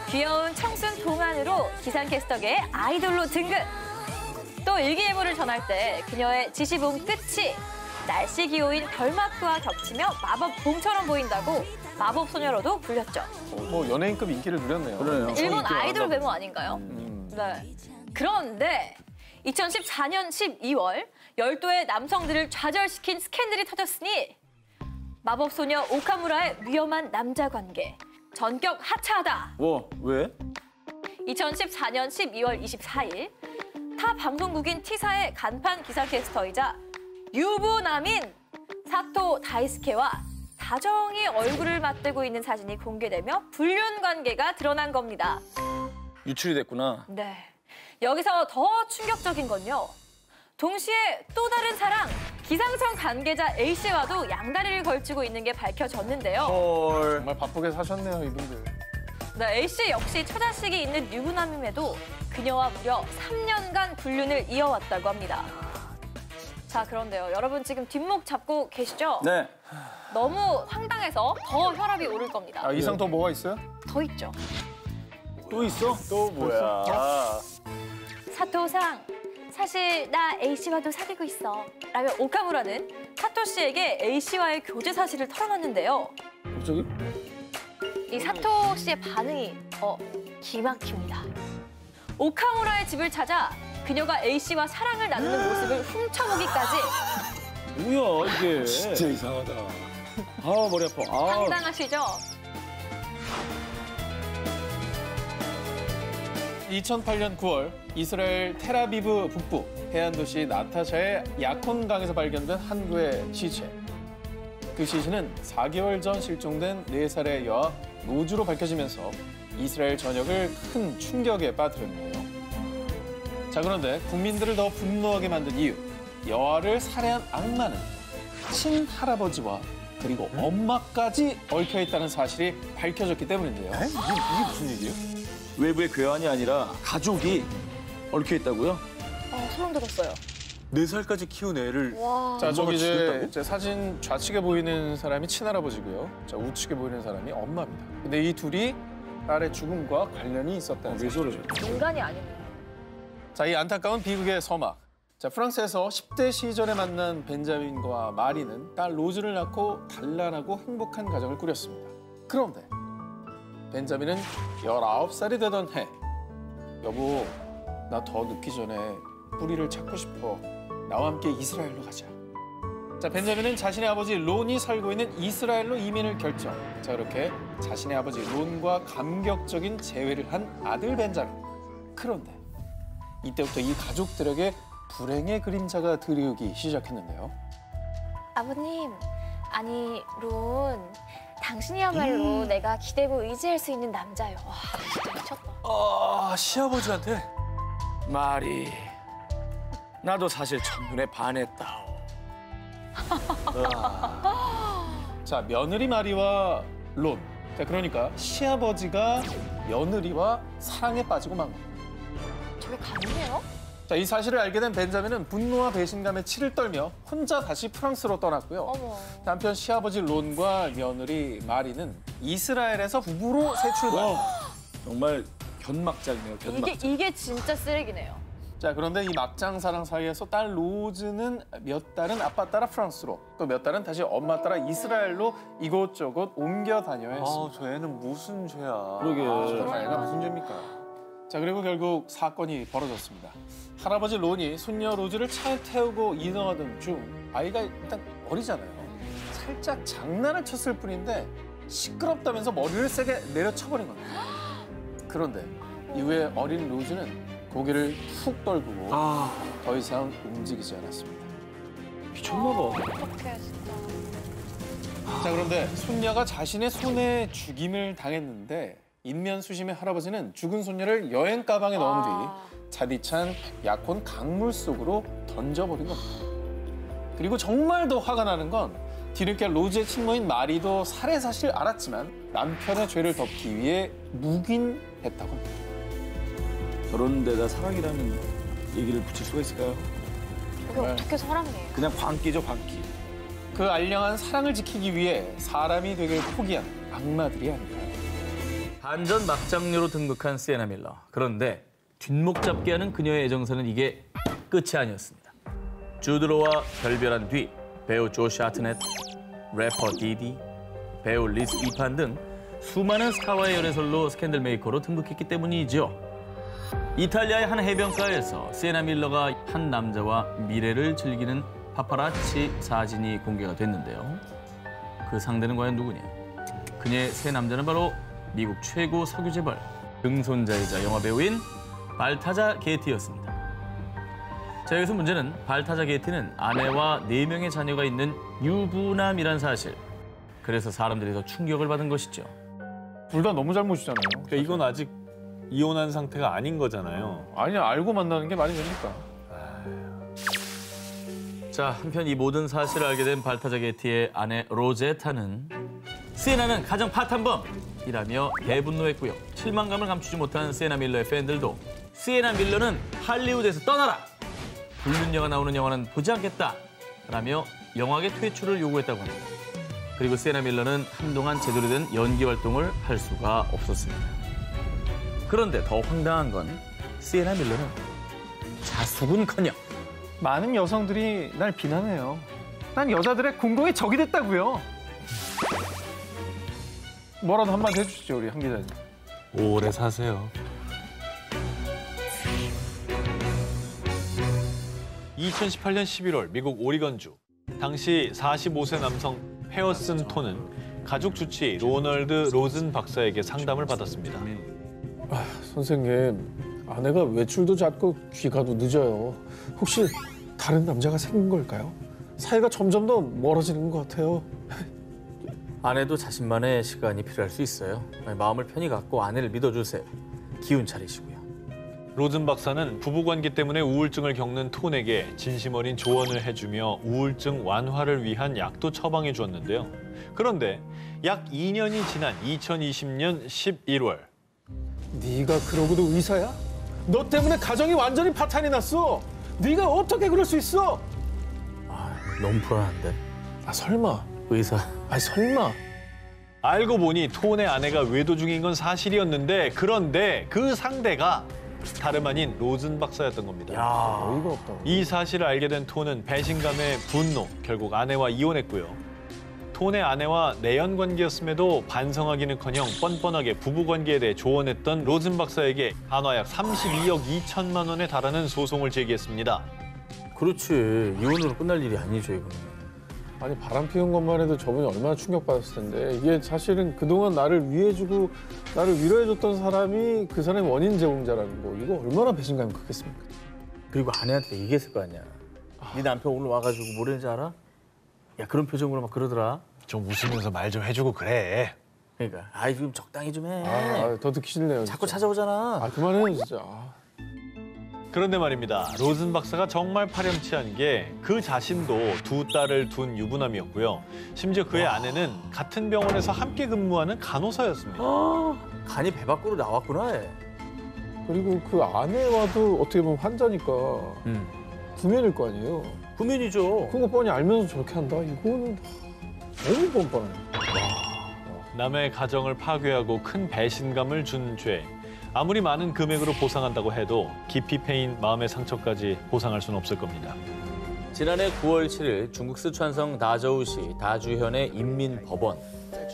[SPEAKER 6] 귀여운 청순 동안으로 기상캐스터계의 아이돌로 등극. 또 일기예보를 전할 때 그녀의 지시봉 끝이 날씨 기호인 별마크와 겹치며 마법 봄처럼 보인다고 마법 소녀로도 불렸죠.
[SPEAKER 2] 뭐 연예인급 인기를 누렸네요.
[SPEAKER 7] 그러네요.
[SPEAKER 6] 일본 아이돌 외모 아닌가요? 네. 그런데 2014년 12월 열도의 남성들을 좌절시킨 스캔들이 터졌으니 마법소녀 오카무라의 위험한 남자 관계 전격 하차하다.
[SPEAKER 7] 왜?
[SPEAKER 6] 2014년 12월 24일 타 방송국인 T사의 간판 기상캐스터이자 유부남인 사토 다이스케와 다정히 얼굴을 맞대고 있는 사진이 공개되며 불륜 관계가 드러난 겁니다.
[SPEAKER 7] 유출이 됐구나.
[SPEAKER 6] 네. 여기서 더 충격적인 건요. 동시에 또 다른 사랑, 기상청 관계자 A씨와도 양다리를 걸치고 있는 게 밝혀졌는데요.
[SPEAKER 7] 헐.
[SPEAKER 2] 정말 바쁘게 사셨네요, 이분들.
[SPEAKER 6] 네, A씨 역시 처자식이 있는 유부남임에도 그녀와 무려 3년간 불륜을 이어왔다고 합니다. 자, 그런데요. 여러분 지금 뒷목 잡고 계시죠?
[SPEAKER 7] 네.
[SPEAKER 6] 너무 황당해서 더 혈압이 오를 겁니다.
[SPEAKER 2] 아, 이상 더 뭐가 있어요?
[SPEAKER 6] 더 있죠.
[SPEAKER 7] 또 있어? 또 뭐야?
[SPEAKER 6] 사토상, 사실 나 A씨와도 사귀고 있어. 라며 오카무라는 사토 씨에게 A씨와의 교제 사실을 털어놨는데요.
[SPEAKER 7] 갑자기?
[SPEAKER 6] 이 사토 씨의 반응이 기막힙니다. 오카무라의 집을 찾아 그녀가 A 씨와 사랑을 나누는 모습을 훔쳐보기까지
[SPEAKER 7] 뭐야 이게? 진짜 이상하다. 아 머리 아파. 아.
[SPEAKER 6] 황당하시죠?
[SPEAKER 2] 2008년 9월 이스라엘 텔아비브 북부 해안 도시 나타샤의 야콘강에서 발견된 한 구의 시체. 그 시신은 4개월 전 실종된 4살의 여아 노주로 밝혀지면서 이스라엘 전역을 큰 충격에 빠뜨렸네요. 자, 그런데 국민들을 더 분노하게 만든 이유. 여아를 살해한 악마는 친할아버지와 그리고 엄마까지 얽혀있다는 사실이 밝혀졌기 때문인데요.
[SPEAKER 4] 이게 무슨 얘기예요?
[SPEAKER 7] 외부의 괴한이 아니라 가족이 얽혀 있다고요?
[SPEAKER 6] 소름 돋았어요.
[SPEAKER 4] 4살까지 키운 애를
[SPEAKER 6] 와.
[SPEAKER 2] 자, 저기
[SPEAKER 4] 죽였다고?
[SPEAKER 2] 이제 사진 좌측에 보이는 사람이 친할아버지고요. 자, 우측에 보이는 사람이 엄마입니다. 근데 이 둘이 딸의 죽음과 관련이 있었다는
[SPEAKER 7] 왜
[SPEAKER 2] 사실이죠.
[SPEAKER 7] 저러죠?
[SPEAKER 6] 인간이 아니네.
[SPEAKER 2] 자, 이 안타까운 비극의 서막. 자, 프랑스에서 10대 시절에 만난 벤자민과 마리는 딸 로즈를 낳고 단란하고 행복한 가정을 꾸렸습니다. 그런데 벤자민은 19살이 되던 해, 여보, 나 더 늦기 전에 뿌리를 찾고 싶어. 나와 함께 이스라엘로 가자. 자, 벤자민은 자신의 아버지 론이 살고 있는 이스라엘로 이민을 결정. 자, 그렇게 자신의 아버지 론과 감격적인 재회를 한 아들 벤자민. 그런데 이때부터 이 가족들에게 불행의 그림자가 드리우기 시작했는데요.
[SPEAKER 6] 아버님, 아니 론, 당신이야말로 내가 기대고 의지할 수 있는 남자요. 와, 진짜 미쳤다.
[SPEAKER 4] 아, 시아버지한테
[SPEAKER 7] 마리, 나도 사실 첫눈에 반했다.
[SPEAKER 2] 자, 며느리 마리와 론. 자, 그러니까 시아버지가 며느리와 사랑에 빠지고 만 겁니다.
[SPEAKER 6] 저게 가능해요?
[SPEAKER 2] 자, 이 사실을 알게 된 벤자민은 분노와 배신감에 치를 떨며 혼자 다시 프랑스로 떠났고요.
[SPEAKER 6] 어머.
[SPEAKER 2] 한편 시아버지 론과 며느리 마리는 이스라엘에서 부부로 새 출발.
[SPEAKER 7] 정말 견막장이네요. 견막장.
[SPEAKER 6] 이게 진짜 쓰레기네요.
[SPEAKER 2] 자, 그런데 이 막장 사랑 사이에서 딸 로즈는 몇 달은 아빠 따라 프랑스로, 또 몇 달은 다시 엄마 따라 이스라엘로 이곳저곳 옮겨 다녀야 했습니다.
[SPEAKER 4] 저 애는 무슨 죄야.
[SPEAKER 7] 그러게.
[SPEAKER 2] 정말 애가 무슨 죄입니까? 자, 그리고 결국 사건이 벌어졌습니다. 할아버지 론이 손녀 로즈를 차에 태우고 이동하던 중 아이가 일단 어리잖아요. 살짝 장난을 쳤을 뿐인데 시끄럽다면서 머리를 세게 내려쳐버린 겁니다. 그런데 이후에 어린 로즈는 고개를 푹 떨구고 더 이상 움직이지 않았습니다.
[SPEAKER 7] 미쳤나 봐.
[SPEAKER 6] 어떡해, 진짜.
[SPEAKER 2] 자, 그런데 손녀가 자신의 손에 죽임을 당했는데 인면수심의 할아버지는 죽은 손녀를 여행 가방에 넣은 뒤 자디찬 약혼 강물 속으로 던져버린 겁니다. 그리고 정말 더 화가 나는 건 뒤늦게 로즈의 친모인 마리도 살해 사실 알았지만 남편의 죄를 덮기 위해 묵인했다고 합니다.
[SPEAKER 7] 저런 데다 사랑이라는 얘기를 붙일 수가 있을까요?
[SPEAKER 6] 이게 어떻게 사랑이에요?
[SPEAKER 7] 그냥 광기죠, 광기.
[SPEAKER 2] 그 알량한 사랑을 지키기 위해 사람이 되길 포기한 악마들이 아닐까요?
[SPEAKER 1] 반전 막장녀로 등극한 시에나 밀러. 그런데 뒷목 잡게 하는 그녀의 애정사는 이게 끝이 아니었습니다. 주드로와 결별한 뒤 배우 조시 하트넷, 래퍼 디디, 배우 리스 이판 등 수많은 스타와의 열애설로 스캔들 메이커로 등극했기 때문이죠. 이탈리아의 한 해변가에서 시에나 밀러가 한 남자와 미래를 즐기는 파파라치 사진이 공개가 됐는데요. 그 상대는 과연 누구냐? 그녀의 새 남자는 바로 미국 최고 석유 재벌 등손자이자 영화 배우인 발타자 게티였습니다. 자, 여기서 문제는 발타자 게티는 아내와 4명의 자녀가 있는 유부남이란 사실. 그래서 사람들이 더 충격을 받은 것이죠.
[SPEAKER 2] 둘 다 너무 잘못이잖아요.
[SPEAKER 5] 그러니까 이건 아직 이혼한 상태가 아닌 거잖아요.
[SPEAKER 2] 아니, 알고 만나는 게 말이 됩니까?
[SPEAKER 1] 자, 한편 이 모든 사실을 알게 된 발타자 게티의 아내 로제타는 시에나는 가정 파탄범이라며 대분노했고요. 실망감을 감추지 못한 시에나 밀러의 팬들도 시에나 밀러는 할리우드에서 떠나라! 불륜녀가 나오는 영화는 보지 않겠다라며 영화계 퇴출을 요구했다고 합니다. 그리고 시에나 밀러는 한동안 제대로 된 연기 활동을 할 수가 없었습니다. 그런데 더 황당한 건 시에나 밀러는 자숙은커녕
[SPEAKER 2] 많은 여성들이 날 비난해요. 난 여자들의 공공의 적이 됐다고요. 뭐라도 한마디 해주시죠, 우리 한 기자님.
[SPEAKER 5] 오래 사세요. 2018년 11월 미국 오리건주. 당시 45세 남성 페어슨 톤은 가족 주치 로널드 로즌 박사에게 상담을 받았습니다.
[SPEAKER 2] 선생님, 아내가 외출도 잦고 귀가도 늦어요. 혹시 다른 남자가 생긴 걸까요? 사이가 점점 더 멀어지는 것 같아요.
[SPEAKER 1] 아내도 자신만의 시간이 필요할 수 있어요. 마음을 편히 갖고 아내를 믿어주세요. 기운 차리시고요.
[SPEAKER 5] 로즌 박사는 부부관계 때문에 우울증을 겪는 톤에게 진심 어린 조언을 해주며 우울증 완화를 위한 약도 처방해 주었는데요. 그런데 약 2년이 지난 2020년 11월.
[SPEAKER 2] 네가 그러고도 의사야? 너 때문에 가정이 완전히 파탄이 났어. 네가 어떻게 그럴 수 있어?
[SPEAKER 1] 너무 불안한데.
[SPEAKER 2] 설마.
[SPEAKER 1] 의사.
[SPEAKER 2] 설마.
[SPEAKER 5] 알고 보니 톤의 아내가 외도 중인 건 사실이었는데 그런데 그 상대가 다름 아닌 로즌 박사였던 겁니다.
[SPEAKER 2] 어이가 없다.
[SPEAKER 5] 이 사실을 알게 된 톤은 배신감에 분노, 결국 아내와 이혼했고요. 톤의 아내와 내연 관계였음에도 반성하기는커녕 뻔뻔하게 부부관계에 대해 조언했던 로즌 박사에게 한화약 32억 2천만 원에 달하는 소송을 제기했습니다.
[SPEAKER 1] 그렇지. 이혼으로 끝날 일이 아니죠, 이거는.
[SPEAKER 2] 아니, 바람 피운 것만 해도 저분이 얼마나 충격받았을 텐데 이게 사실은 그동안 나를 위해주고 나를 위로해줬던 사람이 그 사람의 원인 제공자라는 거, 이거 얼마나 배신감이 크겠습니까?
[SPEAKER 1] 그리고 아내한테 얘기했을 거 아니야. 네 남편 오늘 와가지고 뭐랬는지 알아? 야, 그런 표정으로 막 그러더라.
[SPEAKER 5] 좀 웃으면서 말 좀 해주고 그래.
[SPEAKER 1] 그러니까 좀 적당히 좀 해.
[SPEAKER 2] 더 듣기 싫네요.
[SPEAKER 1] 자꾸
[SPEAKER 2] 진짜.
[SPEAKER 1] 찾아오잖아.
[SPEAKER 2] 그만해요, 진짜.
[SPEAKER 5] 그런데 말입니다. 로즌 박사가 정말 파렴치한 게 그 자신도 두 딸을 둔 유부남이었고요. 심지어 그의 아내는 같은 병원에서 함께 근무하는 간호사였습니다.
[SPEAKER 1] 간이 배 밖으로 나왔구나. 얘.
[SPEAKER 2] 그리고 그 아내와도 어떻게 보면 환자니까 구면일 거 아니에요.
[SPEAKER 1] 구면이죠.
[SPEAKER 2] 그거 뻔히 알면서 저렇게 한다? 이거는 너무 뻔뻔해.
[SPEAKER 5] 남의 가정을 파괴하고 큰 배신감을 준 죄. 아무리 많은 금액으로 보상한다고 해도 깊이 패인 마음의 상처까지 보상할 수는 없을 겁니다.
[SPEAKER 1] 지난해 9월 7일 중국 쓰촨성 다저우시 다주현의 인민법원.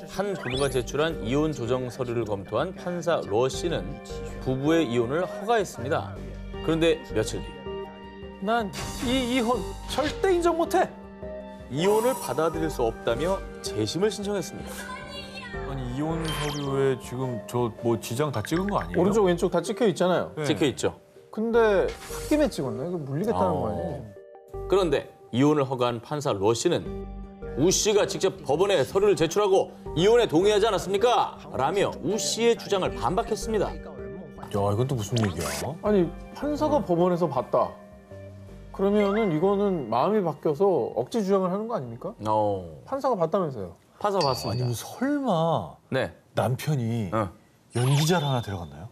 [SPEAKER 1] 한 부부가 제출한 이혼 조정 서류를 검토한 판사 러 씨는 부부의 이혼을 허가했습니다. 그런데 며칠 뒤.
[SPEAKER 2] 난 이 이혼 절대 인정 못해.
[SPEAKER 1] 이혼을 받아들일 수 없다며 재심을 신청했습니다.
[SPEAKER 5] 아니 이혼 서류에 지금 저 뭐 지장 다 찍은 거 아니에요?
[SPEAKER 2] 오른쪽 왼쪽 다 찍혀 있잖아요.
[SPEAKER 5] 네.
[SPEAKER 1] 찍혀 있죠.
[SPEAKER 2] 근데 홧김에 찍었네. 이거 물리겠다는 거 아니에요?
[SPEAKER 1] 그런데 이혼을 허가한 판사 러 씨는 우 씨가 직접 법원에 서류를 제출하고 이혼에 동의하지 않았습니까? 라며 우 씨의 주장을 반박했습니다.
[SPEAKER 5] 야 이건 또 무슨 얘기야?
[SPEAKER 2] 아니, 판사가 법원에서 봤다. 그러면은 이거는 마음이 바뀌어서 억지 주장을 하는 거 아닙니까? 판사가 봤다면서요.
[SPEAKER 1] 판사 봤습니다.
[SPEAKER 5] 아니 설마
[SPEAKER 1] 네.
[SPEAKER 5] 남편이 연기자를 하나 데려갔나요?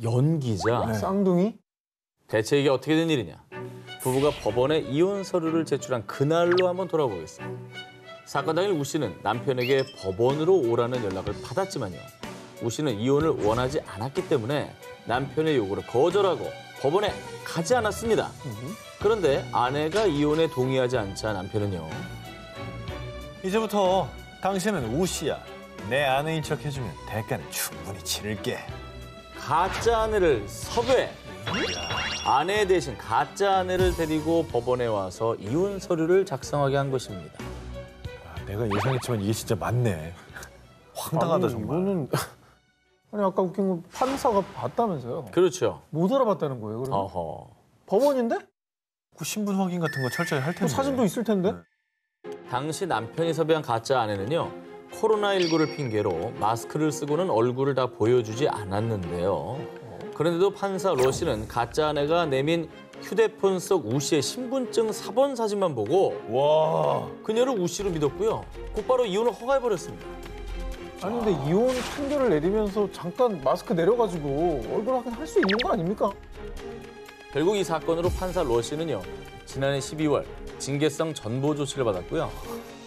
[SPEAKER 1] 연기자?
[SPEAKER 2] 쌍둥이?
[SPEAKER 1] 대체 이게 어떻게 된 일이냐? 부부가 법원에 이혼 서류를 제출한 그날로 한번 돌아보겠습니다. 사건 당일 우 씨는 남편에게 법원으로 오라는 연락을 받았지만요. 우 씨는 이혼을 원하지 않았기 때문에 남편의 요구를 거절하고 법원에 가지 않았습니다. 그런데 아내가 이혼에 동의하지 않자 남편은요.
[SPEAKER 5] 이제부터 당신은 우 씨야. 내 아내인 척 해주면 대가는 충분히 치를게.
[SPEAKER 1] 가짜 아내를 섭외. 아내 대신 가짜 아내를 데리고 법원에 와서 이혼 서류를 작성하게 한 것입니다.
[SPEAKER 5] 내가 예상했지만 이게 진짜 맞네. 황당하다 정말.
[SPEAKER 2] 이거는 아니 아까 웃긴 건 판사가 봤다면서요.
[SPEAKER 1] 그렇죠.
[SPEAKER 2] 못 알아봤다는 거예요. 그러면
[SPEAKER 1] 어허.
[SPEAKER 2] 법원인데?
[SPEAKER 5] 그 신분 확인 같은 거 철저히 할
[SPEAKER 2] 또
[SPEAKER 5] 텐데.
[SPEAKER 2] 사진도 있을 텐데.
[SPEAKER 1] 당시 남편이 섭외한 가짜 아내는요. 코로나19를 핑계로 마스크를 쓰고는 얼굴을 다 보여주지 않았는데요. 그런데도 판사 러 씨는 가짜 아내가 내민 휴대폰 속 우 씨의 신분증 사본 사진만 보고
[SPEAKER 5] 와.
[SPEAKER 1] 그녀를 우 씨로 믿었고요. 곧바로 이혼을 허가해버렸습니다.
[SPEAKER 2] 아니 근데 이혼 판결을 내리면서 잠깐 마스크 내려가지고 얼굴 확인 할 수 있는 거 아닙니까?
[SPEAKER 1] 결국 이 사건으로 판사 러 씨는요. 지난해 12월 징계성 전보 조치를 받았고요.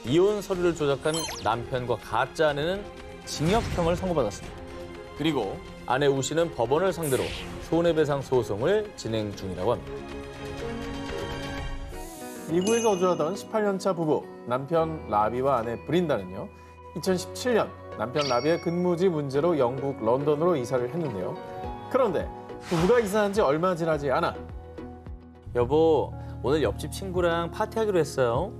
[SPEAKER 1] 이혼 서류를 조작한 남편과 가짜 아내는 징역형을 선고받았습니다. 그리고 아내 우 씨는 법원을 상대로 손해배상 소송을 진행 중이라고 합니다.
[SPEAKER 2] 미국에 거주하던 18년차 부부 남편 라비와 아내 브린다는요. 2017년 남편 라비의 근무지 문제로 영국 런던으로 이사를 했는데요. 그런데 부부가 이사한 지 얼마 지나지 않아
[SPEAKER 1] 여보, 오늘 옆집 친구랑 파티하기로 했어요.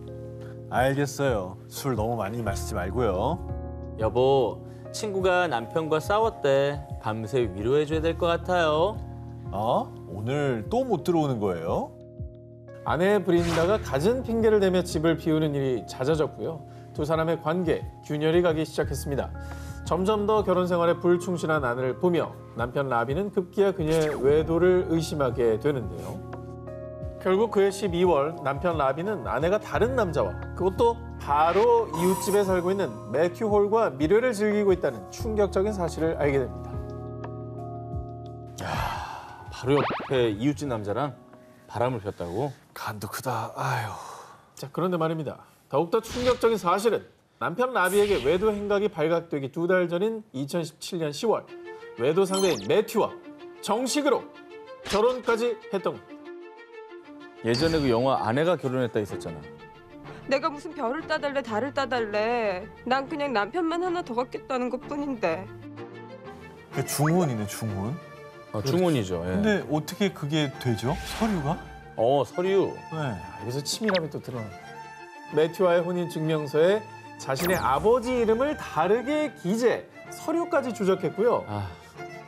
[SPEAKER 5] 알겠어요. 술 너무 많이 마시지 말고요.
[SPEAKER 1] 여보, 친구가 남편과 싸웠대. 밤새 위로해줘야 될 것 같아요.
[SPEAKER 5] 오늘 또 못 들어오는 거예요?
[SPEAKER 2] 아내 브린다가 갖은 핑계를 대며 집을 비우는 일이 잦아졌고요. 두 사람의 관계, 균열이 가기 시작했습니다. 점점 더 결혼 생활에 불충실한 아내를 보며 남편 라비는 급기야 그녀의 외도를 의심하게 되는데요. 결국 그해 12월 남편 라비는 아내가 다른 남자와 그것도 바로 이웃집에 살고 있는 매튜 홀과 미래를 즐기고 있다는 충격적인 사실을 알게 됩니다.
[SPEAKER 1] 바로 옆에 이웃집 남자랑 바람을 폈다고?
[SPEAKER 5] 간도 크다. 아휴.
[SPEAKER 2] 자, 그런데 말입니다. 더욱더 충격적인 사실은 남편 라비에게 외도 행각이 발각되기 2달 전인 2017년 10월 외도 상대인 매튜와 정식으로 결혼까지 했던 겁니다.
[SPEAKER 1] 예전에 그 영화 아내가 결혼했다 있었잖아.
[SPEAKER 8] 내가 무슨 별을 따달래 달을 따달래. 난 그냥 남편만 하나 더 갖겠다는 것뿐인데.
[SPEAKER 5] 그 중혼이네, 중혼.
[SPEAKER 1] 중혼이죠. 예.
[SPEAKER 5] 근데 어떻게 그게 되죠? 서류가?
[SPEAKER 1] 서류.
[SPEAKER 5] 네.
[SPEAKER 2] 여기서 치밀함이 또 드러납니다. 매튜와의 혼인 증명서에 자신의 아버지 이름을 다르게 기재, 서류까지 조작했고요.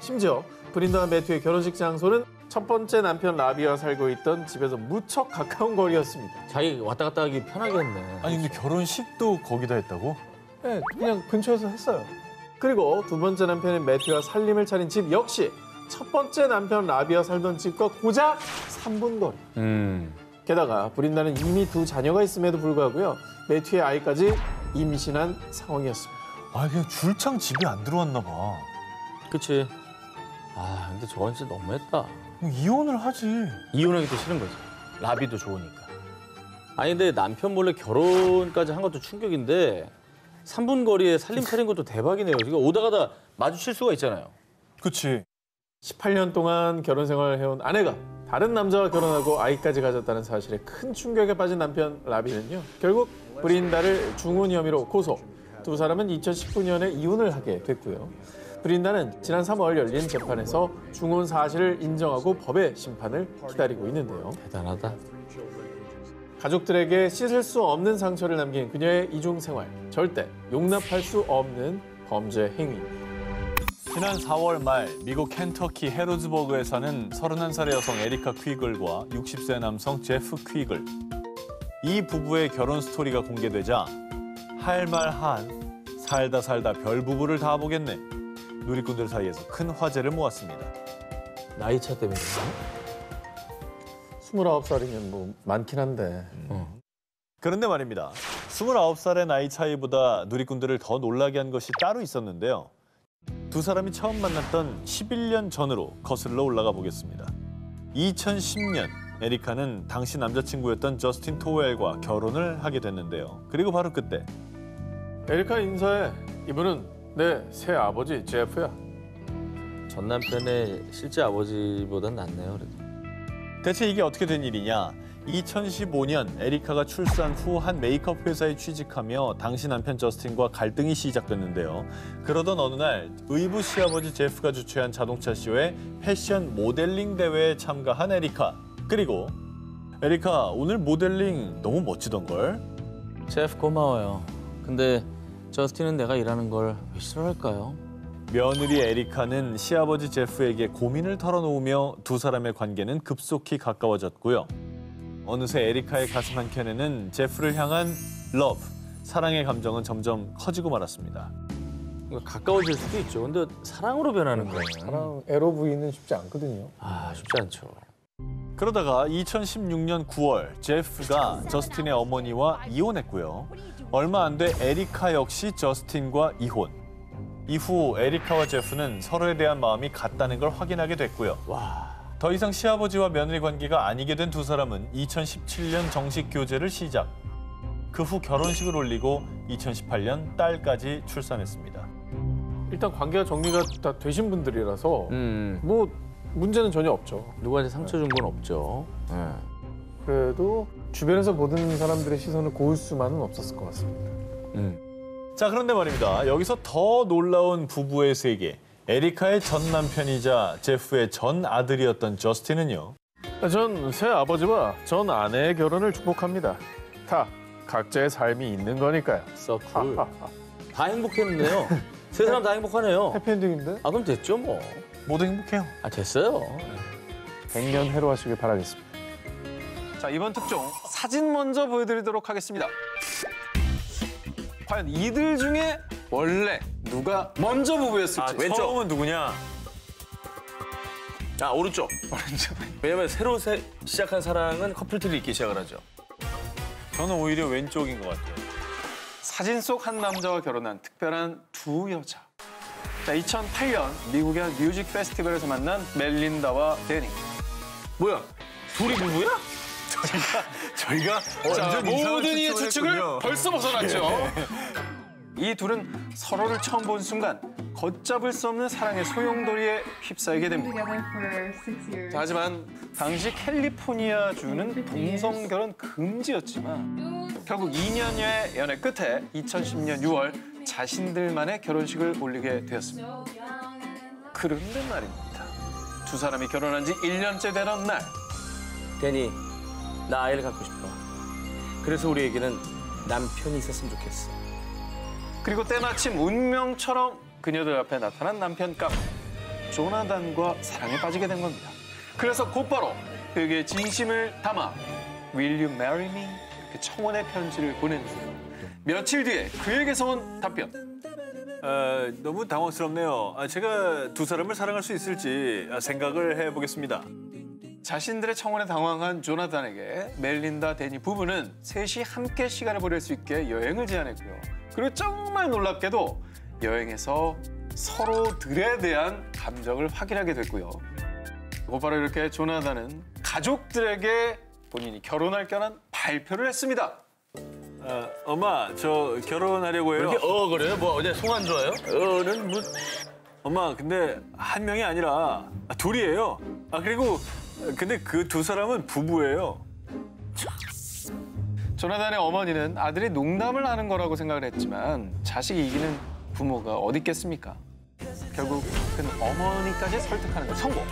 [SPEAKER 2] 심지어 브린다와 매튜의 결혼식 장소는 첫 번째 남편 라비와 살고 있던 집에서 무척 가까운 거리였습니다.
[SPEAKER 1] 자기 왔다 갔다 하기 편하게 했네.
[SPEAKER 5] 아니 근데 결혼식도 거기다 했다고?
[SPEAKER 2] 네, 그냥 근처에서 했어요. 그리고 두 번째 남편인 매튜와 살림을 차린 집 역시 첫 번째 남편 라비와 살던 집과 고작 3분 거리. 게다가 브린다는 이미 두 자녀가 있음에도 불구하고요. 매튜의 아이까지 임신한 상황이었습니다.
[SPEAKER 5] 그냥 줄창 집에 안 들어왔나 봐.
[SPEAKER 1] 그치. 근데 저건 진짜 너무했다.
[SPEAKER 5] 이혼을 하지.
[SPEAKER 1] 이혼하기도 싫은 거지. 라비도 좋으니까. 아니 근데 남편 몰래 결혼까지 한 것도 충격인데 3분 거리에 살림 차린 것도 대박이네요. 지금 오다 가다 마주칠 수가 있잖아요.
[SPEAKER 5] 그치.
[SPEAKER 2] 18년 동안 결혼 생활을 해온 아내가 다른 남자와 결혼하고 아이까지 가졌다는 사실에 큰 충격에 빠진 남편 라비는요. 결국 브린다를 중혼 혐의로 고소. 두 사람은 2019년에 이혼을 하게 됐고요. 브린다는 지난 3월 열린 재판에서 중혼 사실을 인정하고 법의 심판을 기다리고 있는데요.
[SPEAKER 1] 대단하다.
[SPEAKER 2] 가족들에게 씻을 수 없는 상처를 남긴 그녀의 이중 생활. 절대 용납할 수 없는 범죄 행위입니다.
[SPEAKER 3] 지난 4월 말 미국 켄터키 해로즈버그에 사는 31살의 여성 에리카 퀴글과 60세 남성 제프 퀴글. 이 부부의 결혼 스토리가 공개되자 할 말 한, 살다 살다 별 부부를 다 보겠네. 누리꾼들 사이에서 큰 화제를 모았습니다.
[SPEAKER 1] 나이 차 때문에.
[SPEAKER 2] 29살이면 뭐 많긴 한데.
[SPEAKER 3] 그런데 말입니다. 29살의 나이 차이보다 누리꾼들을 더 놀라게 한 것이 따로 있었는데요. 두 사람이 처음 만났던 11년 전으로 거슬러 올라가 보겠습니다. 2010년 에리카는 당시 남자친구였던 저스틴 토웰과 결혼을 하게 됐는데요. 그리고 바로 그때
[SPEAKER 2] 에리카 인사해. 이분은 내 새 아버지 제프야.
[SPEAKER 1] 전 남편의 실제 아버지보단 낫네요. 그래도.
[SPEAKER 3] 대체 이게 어떻게 된 일이냐? 2015년 에리카가 출산 후 한 메이크업 회사에 취직하며 당시 남편 저스틴과 갈등이 시작됐는데요. 그러던 어느 날 의부 시아버지 제프가 주최한 자동차 쇼에 패션 모델링 대회에 참가한 에리카. 그리고 에리카 오늘 모델링 너무 멋지던걸?
[SPEAKER 1] 제프 고마워요. 근데 저스틴은 내가 일하는 걸 왜 싫어할까요?
[SPEAKER 3] 며느리 에리카는 시아버지 제프에게 고민을 털어놓으며 두 사람의 관계는 급속히 가까워졌고요. 어느새 에리카의 가슴 한켠에는 제프를 향한 러브, 사랑의 감정은 점점 커지고 말았습니다.
[SPEAKER 1] 가까워질 수도 있죠. 근데 사랑으로 변하는 거예요.
[SPEAKER 2] 사랑 에로 부인은 쉽지 않거든요.
[SPEAKER 1] 쉽지 않죠.
[SPEAKER 3] 그러다가 2016년 9월 제프가 저스틴의 어머니와 이혼했고요. 얼마 안 돼 에리카 역시 저스틴과 이혼. 이후 에리카와 제프는 서로에 대한 마음이 같다는 걸 확인하게 됐고요. 더 이상 시아버지와 며느리 관계가 아니게 된 두 사람은 2017년 정식 교제를 시작. 그 후 결혼식을 올리고 2018년 딸까지 출산했습니다.
[SPEAKER 2] 일단 관계가 정리가 다 되신 분들이라서 뭐 문제는 전혀 없죠.
[SPEAKER 1] 누구한테 상처 준 건 없죠.
[SPEAKER 2] 그래도 주변에서 보던 사람들의 시선을 고울 수만은 없었을 것 같습니다.
[SPEAKER 5] 자, 그런데 말입니다. 여기서 더 놀라운 부부의 세계. 에리카의 전 남편이자 제프의 전 아들이었던 저스틴은요.
[SPEAKER 2] 전 새 아버지와 전 아내의 결혼을 축복합니다. 다 각자의 삶이 있는 거니까요.
[SPEAKER 1] 서클. 다 행복했는데요. 세 사람 다 행복하네요.
[SPEAKER 2] 해피엔딩인데?
[SPEAKER 1] 아, 그럼 됐죠, 뭐.
[SPEAKER 5] 모두 행복해요.
[SPEAKER 1] 아, 됐어요.
[SPEAKER 2] 100년 해로하시길 바라겠습니다. 자, 이번 특종 사진 먼저 보여드리도록 하겠습니다. 과연 이들 중에 원래 누가 먼저 부부였을지.
[SPEAKER 1] 왼쪽.
[SPEAKER 3] 처음은 누구냐?
[SPEAKER 1] 아, 오른쪽. 왜냐면 새로 시작한 사랑은 커플들이 있기 시작을 하죠.
[SPEAKER 3] 저는 오히려 왼쪽인 것 같아요.
[SPEAKER 2] 사진 속 한 남자와 결혼한 특별한 두 여자. 자, 2008년 미국의 한 뮤직 페스티벌에서 만난 멜린다와 데니.
[SPEAKER 1] 뭐야? 둘이 부부야?
[SPEAKER 3] 저희가
[SPEAKER 2] 자,
[SPEAKER 3] 완전 이상한
[SPEAKER 2] 모든 이의
[SPEAKER 3] 추측을
[SPEAKER 2] 추측을
[SPEAKER 3] 했군요.
[SPEAKER 2] 벌써 벗어났죠. 이 둘은 서로를 처음 본 순간 걷잡을 수 없는 사랑의 소용돌이에 휩싸이게 됩니다. 자, 하지만 당시 캘리포니아주는 동성 결혼 금지였지만 결국 2년여의 연애 끝에 2010년 6월 자신들만의 결혼식을 올리게 되었습니다. 그런데 말입니다. 두 사람이 결혼한 지 1년째 되던 날.
[SPEAKER 1] 데니, 나 아이를 갖고 싶어. 그래서 우리에게는 남편이 있었으면 좋겠어.
[SPEAKER 2] 그리고 때마침 운명처럼 그녀들 앞에 나타난 남편 감 조나단과 사랑에 빠지게 된 겁니다. 그래서 곧바로 그에게 진심을 담아 Will you marry me? 이렇게 청혼의 편지를 보냈는데요. 며칠 뒤에 그에게서 온 답변.
[SPEAKER 3] 너무 당황스럽네요. 제가 두 사람을 사랑할 수 있을지 생각을 해보겠습니다.
[SPEAKER 2] 자신들의 청혼에 당황한 조나단에게 멜린다 데니 부부는 셋이 함께 시간을 보낼 수 있게 여행을 제안했고요. 그리고 정말 놀랍게도 여행에서 서로들에 대한 감정을 확인하게 됐고요. 곧바로 이렇게 조나단은 가족들에게 본인이 결혼할 껴난 발표를 했습니다.
[SPEAKER 3] 엄마, 저 결혼하려고 해요.
[SPEAKER 1] 이렇게 그래요? 뭐 어제 송 안 좋아요? 는 뭐.
[SPEAKER 3] 엄마, 근데 한 명이 아니라 둘이에요. 그리고 근데 그 두 사람은 부부예요.
[SPEAKER 2] 조나단의 어머니는 아들이 농담을 하는 거라고 생각을 했지만 자식이 이기는 부모가 어디 있겠습니까? 결국 그는 어머니까지 설득하는 데 성공.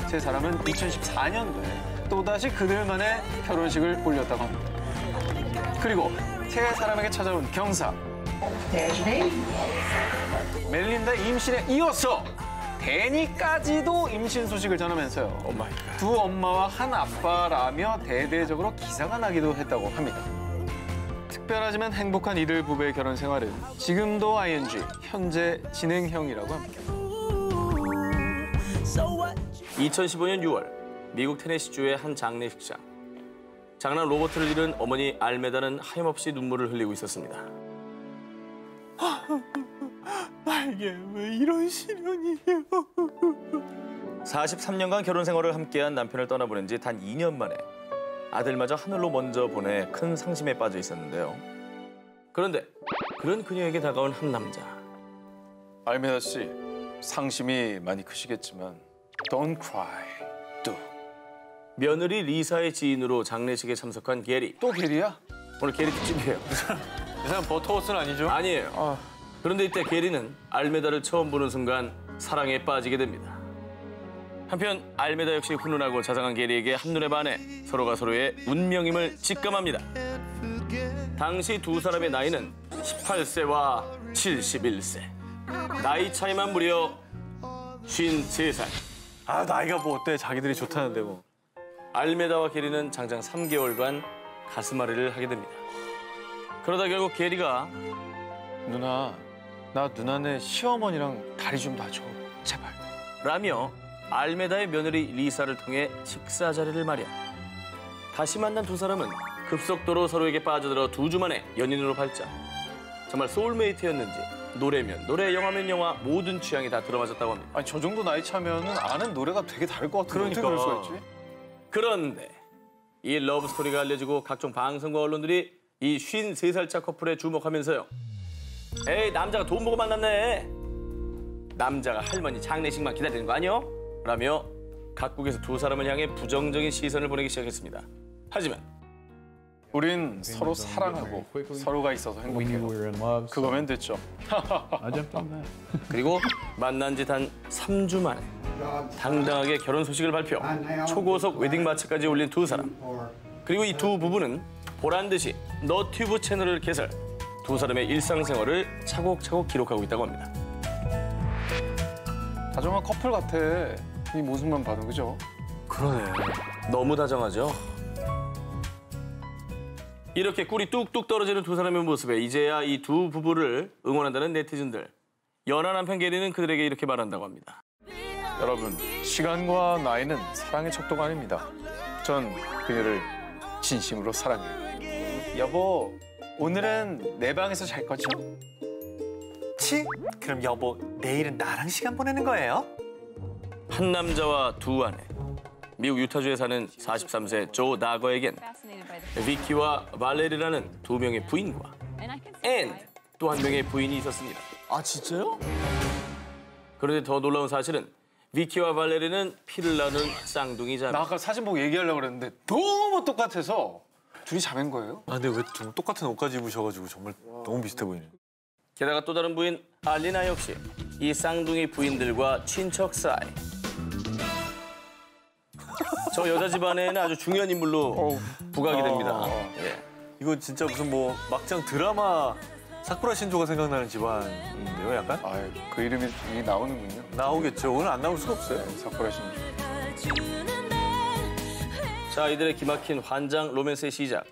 [SPEAKER 2] 세 사람은 2014년도에 또다시 그들만의 결혼식을 올렸다고 합니다. 그리고 세 사람에게 찾아온 경사. 멜린다 임신에 이어서 데니까지도 임신 소식을 전하면서요. 두 엄마와 한 아빠라며 대대적으로 기사가 나기도 했다고 합니다. 특별하지만 행복한 이들 부부의 결혼 생활은 지금도 ing, 현재 진행형이라고 합니다.
[SPEAKER 1] 2015년 6월 미국 테네시주의 한 장례식장. 장남 로버트를 잃은 어머니 알메다는 하염없이 눈물을 흘리고 있었습니다.
[SPEAKER 3] 나에게 왜 이런 시련이에요?
[SPEAKER 1] 43년간 결혼 생활을 함께한 남편을 떠나보낸 지 단 2년 만에 아들마저 하늘로 먼저 보내 큰 상심에 빠져 있었는데요. 그런데 그런 그녀에게 다가온 한 남자.
[SPEAKER 2] 알메다 씨, 상심이 많이 크시겠지만 Don't cry, do.
[SPEAKER 1] 며느리 리사의 지인으로 장례식에 참석한 게리.
[SPEAKER 2] 또 게리야?
[SPEAKER 1] 오늘 게리 특집이에요.
[SPEAKER 3] 이 사람 버터워스는 아니죠?
[SPEAKER 1] 아니에요. 그런데 이때 게리는 알메다를 처음 보는 순간 사랑에 빠지게 됩니다. 한편 알메다 역시 훈훈하고 자상한 게리에게 한눈에 반해 서로가 서로의 운명임을 직감합니다. 당시 두 사람의 나이는 18세와 71세. 나이 차이만 무려 53살.
[SPEAKER 3] 나이가 뭐 어때? 자기들이 좋다는데 뭐.
[SPEAKER 1] 알메다와 게리는 장장 3개월간 가슴앓이를 하게 됩니다. 그러다 결국 게리가
[SPEAKER 2] 누나, 나 누나네 시어머니랑 다리 좀 놔줘, 제발.
[SPEAKER 1] 라며 알메다의 며느리 리사를 통해 식사 자리를 마련. 다시 만난 두 사람은 급속도로 서로에게 빠져들어 두 주 만에 연인으로 발전. 정말 소울메이트였는지 노래면 노래, 영화면 영화 모든 취향이 다 들어맞았다고 합니다.
[SPEAKER 2] 아니, 저 정도 나이 차면은 아는 노래가 되게 다를 것 같은데 어떻게 그럴 수가 있지?
[SPEAKER 1] 그런데 이 러브 스토리가 알려지고 각종 방송과 언론들이 이 53살차 커플에 주목하면서요. 에이, 남자가 돈 보고 만났네. 남자가 할머니 장례식만 기다리는 거 아니요? 라며 각국에서 두 사람을 향해 부정적인 시선을 보내기 시작했습니다. 하지만
[SPEAKER 2] 우린 서로 사랑하고 서로가 있어서 행복해요. 그거면 됐죠.
[SPEAKER 1] 그리고 만난 지 단 3주 만에 당당하게 결혼 소식을 발표. 초고속 웨딩 마치까지 올린 두 사람. 그리고 이 두 부부는 보란 듯이 너튜브 채널을 개설. 두 사람의 일상생활을 차곡차곡 기록하고 있다고 합니다.
[SPEAKER 2] 다정한 커플 같아. 이 모습만 봐도 그죠?
[SPEAKER 4] 그러네.
[SPEAKER 1] 너무 다정하죠? 이렇게 꿀이 뚝뚝 떨어지는 두 사람의 모습에 이제야 이 두 부부를 응원한다는 네티즌들. 연하 남편 게리는 그들에게 이렇게 말한다고 합니다.
[SPEAKER 2] 여러분, 시간과 나이는 사랑의 척도가 아닙니다. 전 그녀를 진심으로 사랑해요. 여보, 오늘은 내 방에서 잘 거죠?
[SPEAKER 4] 치? 그럼 여보, 내일은 나랑 시간 보내는 거예요?
[SPEAKER 1] 한 남자와 두 아내. 미국 유타주에 사는 43세 조 나거에겐 비키와 발레리라는 두 명의 부인과 앤 또 한 명의 부인이 있었습니다.
[SPEAKER 7] 아 진짜요?
[SPEAKER 1] 그런데 더 놀라운 사실은 비키와 발레리는 피를 나눈 쌍둥이 자매.
[SPEAKER 2] 나 아까 사진 보고 얘기하려고 그랬는데 너무 똑같아서 둘이 자매인 거예요?
[SPEAKER 3] 아, 근데 왜 똑같은 옷까지 입으셔가지고 정말 너무 비슷해 보이네.
[SPEAKER 1] 게다가 또 다른 부인 알리나 역시 이 쌍둥이 부인들과 친척 사이. 저 여자 집안에는 아주 중요한 인물로 부각이 됩니다. 예.
[SPEAKER 3] 이거 진짜 무슨 뭐 막장 드라마 사쿠라 신조가 생각나는 집안인데요, 약간?
[SPEAKER 2] 아, 그 이름이 나오는군요.
[SPEAKER 3] 나오겠죠. 오늘 안 나올 수가 없어요.
[SPEAKER 2] 사쿠라 신주.
[SPEAKER 1] 자, 이들의 기막힌 환장 로맨스의 시작.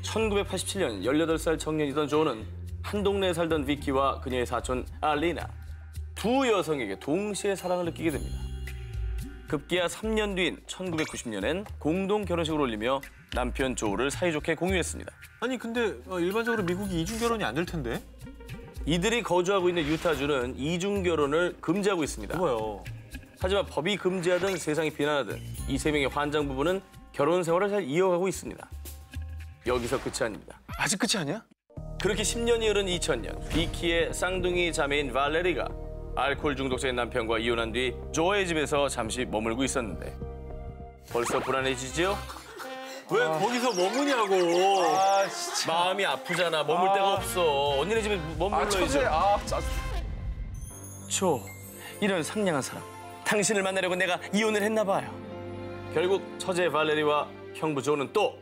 [SPEAKER 1] 1987년 18살 청년이던 조는 한 동네에 살던 비키와 그녀의 사촌 알리나. 두 여성에게 동시에 사랑을 느끼게 됩니다. 급기야 3년 뒤인 1990년엔 공동 결혼식을 올리며 남편 조를 사이좋게 공유했습니다.
[SPEAKER 3] 아니, 근데 일반적으로 미국이 이중 결혼이 안 될 텐데?
[SPEAKER 1] 이들이 거주하고 있는 유타주는 이중 결혼을 금지하고 있습니다.
[SPEAKER 3] 뭐요?
[SPEAKER 1] 하지만 법이 금지하든 세상이 비난하든 이 세 명의 환장 부부는 결혼 생활을 잘 이어가고 있습니다. 여기서 끝이 아닙니다.
[SPEAKER 2] 아직 끝이 아니야?
[SPEAKER 1] 그렇게 10년이 흐른 2000년 비키의 쌍둥이 자매인 발레리가 알코올 중독자인 남편과 이혼한 뒤 조의 집에서 잠시 머물고 있었는데 벌써 불안해지지요?
[SPEAKER 3] 왜 거기서 머무냐고.
[SPEAKER 2] 아, 진짜.
[SPEAKER 1] 마음이 아프잖아. 머물 데가 없어. 언니네 집에 머물러야죠. 조, 이런 상냥한 사람. 당신을 만나려고 내가 이혼을 했나 봐요. 결국 처제 발레리와 형부 조는 또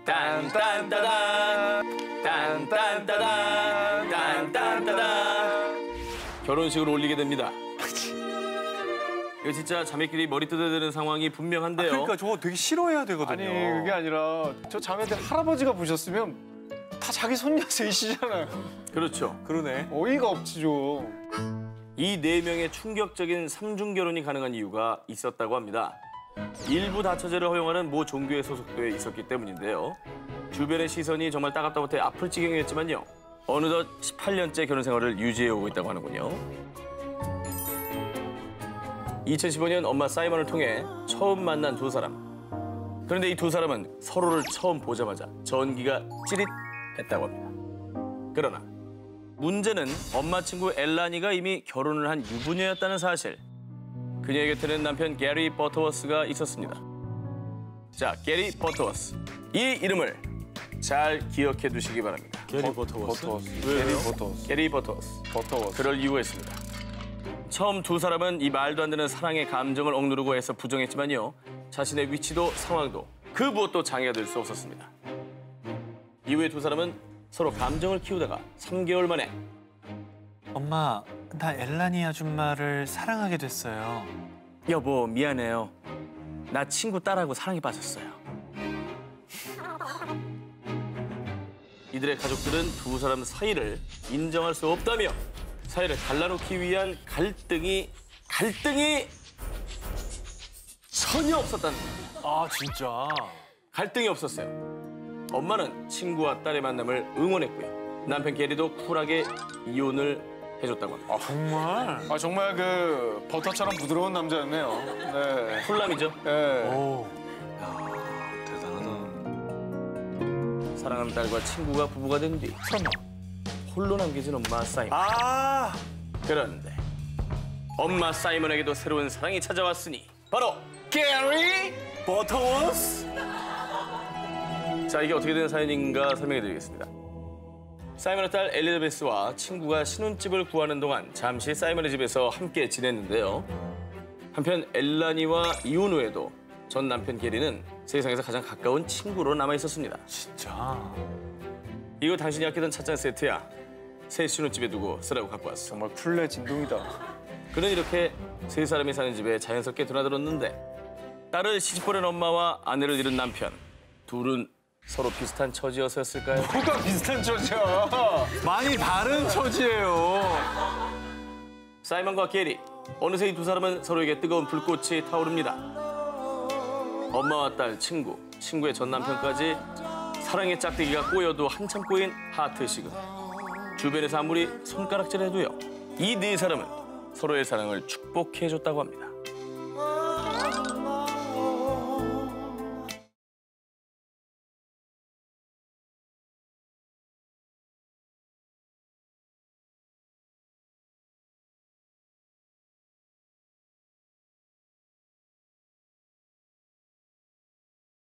[SPEAKER 1] 딴딴따단 딴딴따단 딴딴따단 결혼식을 올리게 됩니다. 이거 진짜 자매끼리 머리 뜯어야 되는 상황이 분명한데요.
[SPEAKER 3] 그러니까 저거 되게 싫어해야 되거든요.
[SPEAKER 2] 아니, 그게 아니라 저 자매들 할아버지가 보셨으면 다 자기 손녀 셋이잖아요.
[SPEAKER 1] 그렇죠.
[SPEAKER 3] 그러네.
[SPEAKER 2] 어이가 없지 좀.
[SPEAKER 1] 이 네 명의 충격적인 삼중 결혼이 가능한 이유가 있었다고 합니다. 일부 다처제를 허용하는 모 종교에 소속돼 있었기 때문인데요. 주변의 시선이 정말 따갑다 못해 아플 지경이었지만요. 어느덧 18년째 결혼 생활을 유지해오고 있다고 하는군요. 2015년 엄마 사이먼을 통해 처음 만난 두 사람. 그런데 이 두 사람은 서로를 처음 보자마자 전기가 찌릿했다고 합니다. 그러나 문제는 엄마 친구 엘라니가 이미 결혼을 한 유부녀였다는 사실. 그녀의 곁에는 남편 게리 버터워스가 있었습니다. 자, 게리 버터워스. 이 이름을 잘 기억해 두시기 바랍니다.
[SPEAKER 3] 게리 버터워스.
[SPEAKER 1] 게리 버터워스. 그럴 이유가 있습니다. 처음 두 사람은 이 말도 안 되는 사랑의 감정을 억누르고 애써 부정했지만요. 자신의 위치도 상황도 그 무엇도 장애가 될 수 없었습니다. 이후에 두 사람은 서로 감정을 키우다가 3개월 만에
[SPEAKER 4] 엄마, 나 엘라니 아줌마를 사랑하게 됐어요.
[SPEAKER 1] 여보, 미안해요. 나 친구 딸하고 사랑에 빠졌어요. 이들의 가족들은 두 사람 사이를 인정할 수 없다며 사이를 갈라놓기 위한 갈등이 전혀 없었다는 겁니다.
[SPEAKER 3] 아, 진짜.
[SPEAKER 1] 갈등이 없었어요. 엄마는 친구와 딸의 만남을 응원했고요. 남편 게리도 쿨하게 이혼을 해줬다고 합니다.
[SPEAKER 3] 정말?
[SPEAKER 2] 아, 정말 그 버터처럼 부드러운 남자였네요. 네.
[SPEAKER 1] 쿨남이죠.
[SPEAKER 2] 네.
[SPEAKER 3] 오. 야, 대단하다.
[SPEAKER 1] 사랑하는 딸과 친구가 부부가 된 뒤 설마 홀로 남겨진 엄마 사이먼.
[SPEAKER 3] 아!
[SPEAKER 1] 그런데 엄마 사이먼에게도 새로운 사랑이 찾아왔으니 바로 게리
[SPEAKER 3] 버터워스?
[SPEAKER 1] 자, 이게 어떻게 된 사연인가 설명해드리겠습니다. 사이먼의 딸 엘리자베스와 친구가 신혼집을 구하는 동안 잠시 사이먼의 집에서 함께 지냈는데요. 한편 엘라니와 이혼 후에도 전 남편 게리는 세상에서 가장 가까운 친구로 남아 있었습니다.
[SPEAKER 3] 진짜.
[SPEAKER 1] 이거 당신이 아끼던 찻잔 세트야. 새 신혼집에 두고 쓰라고 갖고 왔어.
[SPEAKER 4] 정말 쿨레 진동이다.
[SPEAKER 1] 그는 이렇게 세 사람이 사는 집에 자연스럽게 드나들었는데 딸을 시집보낸 엄마와 아내를 잃은 남편 둘은 서로 비슷한 처지여서였을까요?
[SPEAKER 4] 뭐가 비슷한 처지야. 많이 다른 처지예요.
[SPEAKER 1] 사이먼과 게리 어느새 이 두 사람은 서로에게 뜨거운 불꽃이 타오릅니다. 엄마와 딸, 친구, 친구의 전 남편까지 사랑의 짝대기가 꼬여도 한참 꼬인 하트식은 주변에서 아무리 손가락질해도요. 이 네 사람은 서로의 사랑을 축복해줬다고 합니다.